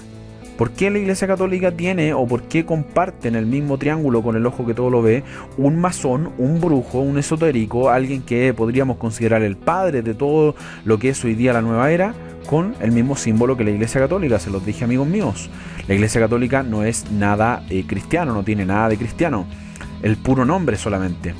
¿Por qué la Iglesia Católica tiene o por qué comparten el mismo triángulo con el ojo que todo lo ve? Un masón, un brujo, un esotérico, alguien que podríamos considerar el padre de todo lo que es hoy día la nueva era, con el mismo símbolo que la Iglesia Católica. Se los dije, amigos míos. La Iglesia Católica no es nada cristiano, no tiene nada de cristiano. El puro nombre solamente.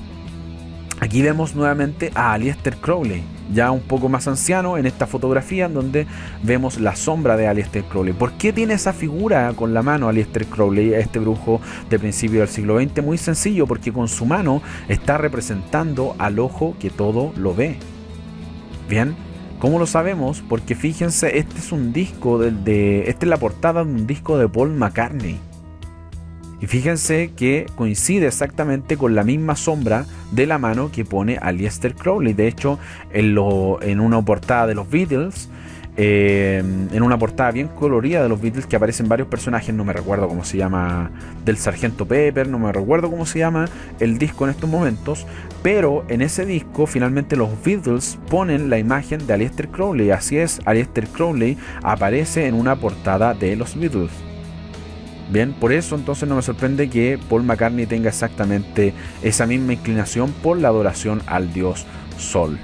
Aquí vemos nuevamente a Aleister Crowley, ya un poco más anciano en esta fotografía en donde vemos la sombra de Aleister Crowley. ¿Por qué tiene esa figura con la mano Aleister Crowley, este brujo de principio del siglo XX? Muy sencillo, porque con su mano está representando al ojo que todo lo ve. Bien, ¿cómo lo sabemos? Porque fíjense, este es un disco esta es la portada de un disco de Paul McCartney. Y fíjense que coincide exactamente con la misma sombra de la mano que pone Aleister Crowley. De hecho, en una portada de los Beatles, en una portada bien colorida de los Beatles, que aparecen varios personajes, no me recuerdo cómo se llama, del Sargento Pepper, no me recuerdo cómo se llama el disco en estos momentos, pero en ese disco finalmente los Beatles ponen la imagen de Aleister Crowley. Así es, Aleister Crowley aparece en una portada de los Beatles. Bien, por eso entonces no me sorprende que Paul McCartney tenga exactamente esa misma inclinación por la adoración al dios Sol.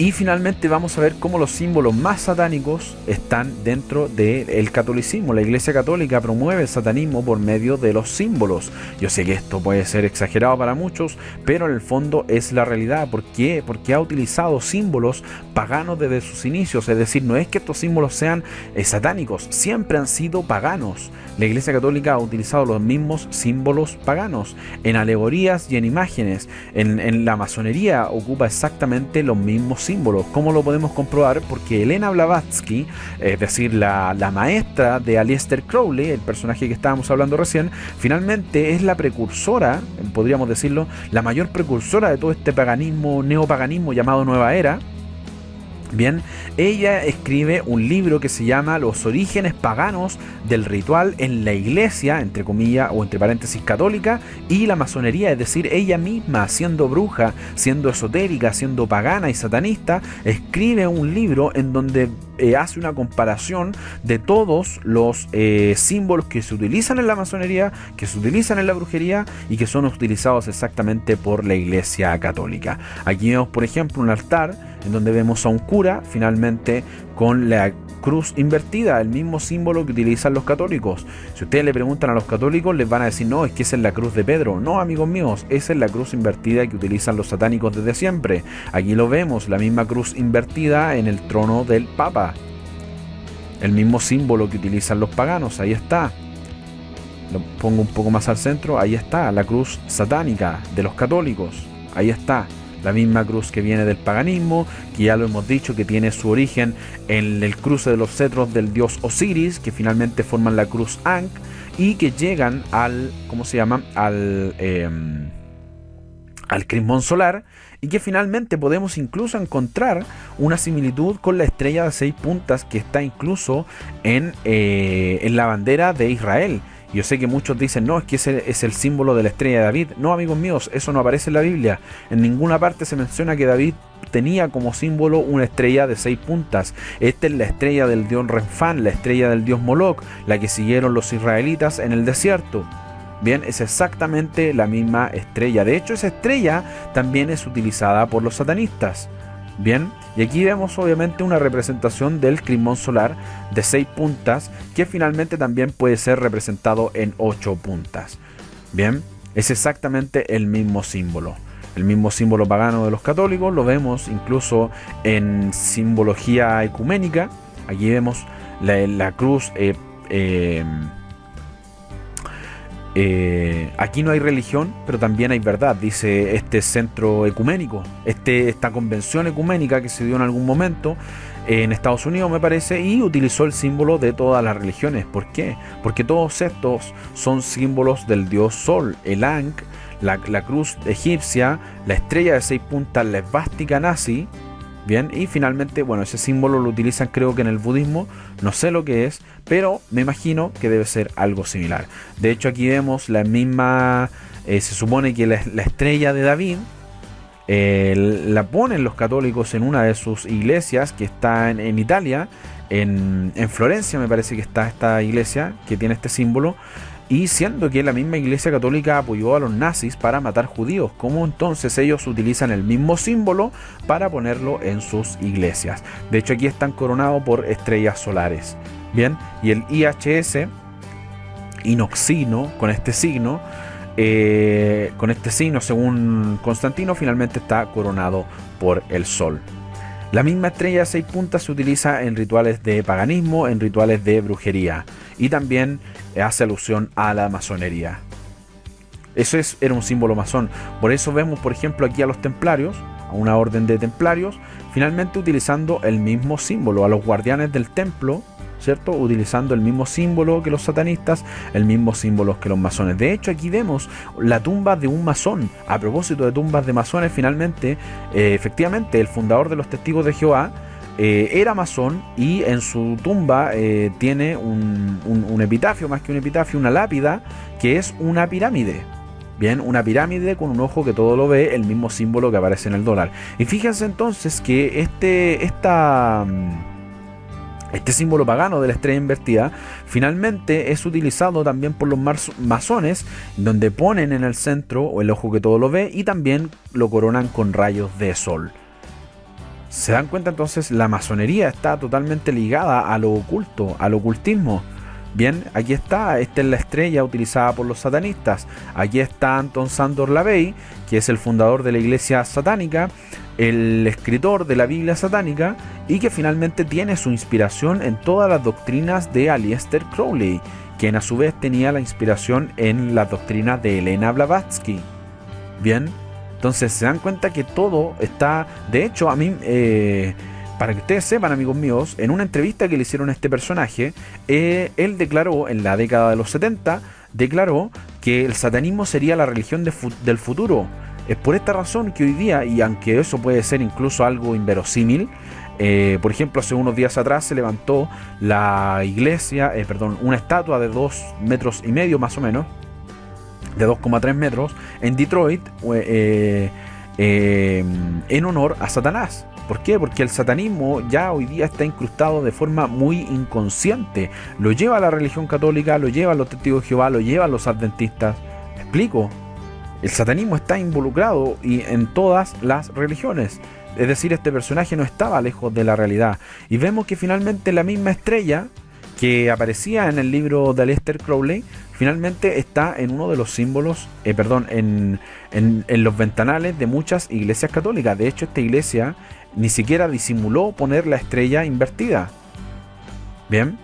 Y finalmente vamos a ver cómo los símbolos más satánicos están dentro del catolicismo. La Iglesia Católica promueve el satanismo por medio de los símbolos. Yo sé que esto puede ser exagerado para muchos, pero en el fondo es la realidad. ¿Por qué? Porque ha utilizado símbolos paganos desde sus inicios. Es decir, no es que estos símbolos sean satánicos, siempre han sido paganos. La Iglesia Católica ha utilizado los mismos símbolos paganos en alegorías y en imágenes. En la masonería ocupa exactamente los mismos símbolos. ¿Cómo lo podemos comprobar? Porque Elena Blavatsky, es decir, la maestra de Aleister Crowley, el personaje que estábamos hablando recién, finalmente es la precursora, podríamos decirlo, la mayor precursora de todo este paganismo, neopaganismo llamado Nueva Era. Bien, ella escribe un libro que se llama Los orígenes paganos del ritual en la iglesia, entre comillas o entre paréntesis, católica, y la masonería. Es decir, ella misma, siendo bruja, siendo esotérica, siendo pagana y satanista, escribe un libro en donde hace una comparación de todos los símbolos que se utilizan en la masonería, que se utilizan en la brujería y que son utilizados exactamente por la Iglesia Católica. Aquí vemos, por ejemplo, un altar en donde vemos a un cura finalmente con la cruz invertida, el mismo símbolo que utilizan los católicos. Si ustedes le preguntan a los católicos, les van a decir, no, es que esa es la cruz de Pedro. No, amigos míos, esa es la cruz invertida que utilizan los satánicos desde siempre. Aquí lo vemos, la misma cruz invertida en el trono del Papa. El mismo símbolo que utilizan los paganos, ahí está. Lo pongo un poco más al centro, ahí está, la cruz satánica de los católicos, ahí está. La misma cruz que viene del paganismo, que ya lo hemos dicho, que tiene su origen en el cruce de los cetros del dios Osiris, que finalmente forman la cruz Ankh y que llegan al, ¿cómo se llama? Al crismón solar, y que finalmente podemos incluso encontrar una similitud con la estrella de 6 puntas que está incluso en la bandera de Israel. Yo sé que muchos dicen, no, es que ese es el símbolo de la estrella de David. No, amigos míos, eso no aparece en la Biblia. En ninguna parte se menciona que David tenía como símbolo una estrella de 6 puntas. Esta es la estrella del dios Renfán, la estrella del dios Moloch, la que siguieron los israelitas en el desierto. Bien, es exactamente la misma estrella. De hecho, esa estrella también es utilizada por los satanistas. Bien, y aquí vemos obviamente una representación del crismón solar de 6 puntas, que finalmente también puede ser representado en 8 puntas. Bien, es exactamente el mismo símbolo. El mismo símbolo pagano de los católicos, lo vemos incluso en simbología ecuménica. Aquí vemos la cruz. Aquí no hay religión, pero también hay verdad, dice este centro ecuménico, esta convención ecuménica que se dio en algún momento en Estados Unidos, me parece, y utilizó el símbolo de todas las religiones. ¿Por qué? Porque todos estos son símbolos del dios Sol, el Ankh, la cruz egipcia, la estrella de 6 puntas, la esvástica nazi. Bien, y finalmente, bueno, ese símbolo lo utilizan creo que en el budismo, no sé lo que es, pero me imagino que debe ser algo similar. De hecho, aquí vemos la misma, se supone que la estrella de David, la ponen los católicos en una de sus iglesias que está en Italia, en Florencia me parece que está esta iglesia que tiene este símbolo. Y siendo que la misma Iglesia Católica apoyó a los nazis para matar judíos, ¿cómo entonces ellos utilizan el mismo símbolo para ponerlo en sus iglesias? De hecho, aquí están coronados por estrellas solares. Bien, y el IHS, inoxino, con este signo según Constantino, finalmente está coronado por el sol. La misma estrella de 6 puntas se utiliza en rituales de paganismo, en rituales de brujería, y también hace alusión a la masonería. Eso era un símbolo masón. Por eso vemos, por ejemplo, aquí a los templarios, a una orden de templarios, finalmente utilizando el mismo símbolo, a los guardianes del templo, ¿cierto? Utilizando el mismo símbolo que los satanistas, el mismo símbolo que los masones. De hecho, aquí vemos la tumba de un masón. A propósito de tumbas de masones, finalmente, efectivamente, el fundador de los Testigos de Jehová era masón, y en su tumba tiene un epitafio, más que un epitafio, una lápida, que es una pirámide. Bien, una pirámide con un ojo que todo lo ve, el mismo símbolo que aparece en el dólar. Y fíjense entonces que este símbolo pagano de la estrella invertida finalmente es utilizado también por los masones, donde ponen en el centro el ojo que todo lo ve y también lo coronan con rayos de sol. ¿Se dan cuenta entonces? La masonería está totalmente ligada a lo oculto, al ocultismo. Bien, aquí está, esta es la estrella utilizada por los satanistas. Aquí está Anton Sandor Lavey, que es el fundador de la iglesia satánica, el escritor de la Biblia satánica, y que finalmente tiene su inspiración en todas las doctrinas de Aleister Crowley, quien a su vez tenía la inspiración en las doctrinas de Elena Blavatsky. Bien, entonces se dan cuenta que todo está, de hecho, a mí, para que ustedes sepan, amigos míos, en una entrevista que le hicieron a este personaje, él declaró, en la década de los 70, declaró que el satanismo sería la religión del futuro. Es por esta razón que hoy día, y aunque eso puede ser incluso algo inverosímil, por ejemplo, hace unos días atrás se levantó la iglesia, una estatua de 2,5 metros más o menos, de 2,3 metros, en Detroit, en honor a Satanás. ¿Por qué? Porque el satanismo ya hoy día está incrustado de forma muy inconsciente. Lo lleva la religión católica, lo llevan los testigos de Jehová, lo llevan los adventistas. ¿Me explico? El satanismo está involucrado en todas las religiones. Es decir, este personaje no estaba lejos de la realidad. Y vemos que finalmente la misma estrella que aparecía en el libro de Aleister Crowley, finalmente está en uno de los símbolos, en los ventanales de muchas iglesias católicas. De hecho, esta iglesia ni siquiera disimuló poner la estrella invertida. Bien.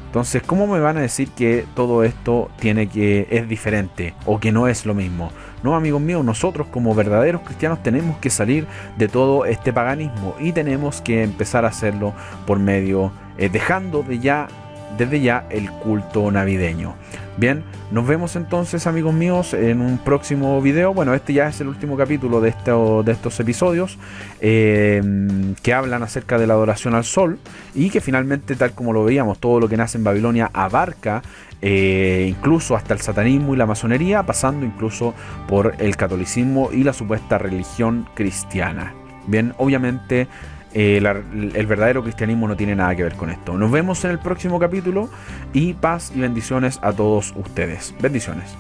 Entonces, ¿cómo me van a decir que todo esto es diferente o que no es lo mismo? No, amigos míos, nosotros como verdaderos cristianos tenemos que salir de todo este paganismo y tenemos que empezar a hacerlo por medio, dejando desde ya el culto navideño. Bien, nos vemos entonces, amigos míos, en un próximo video. Bueno, este ya es el último capítulo de estos episodios que hablan acerca de la adoración al sol, y que finalmente, tal como lo veíamos, todo lo que nace en Babilonia abarca incluso hasta el satanismo y la masonería, pasando incluso por el catolicismo y la supuesta religión cristiana. Bien, obviamente el verdadero cristianismo no tiene nada que ver con esto. Nos vemos en el próximo capítulo, y paz y bendiciones a todos ustedes. Bendiciones.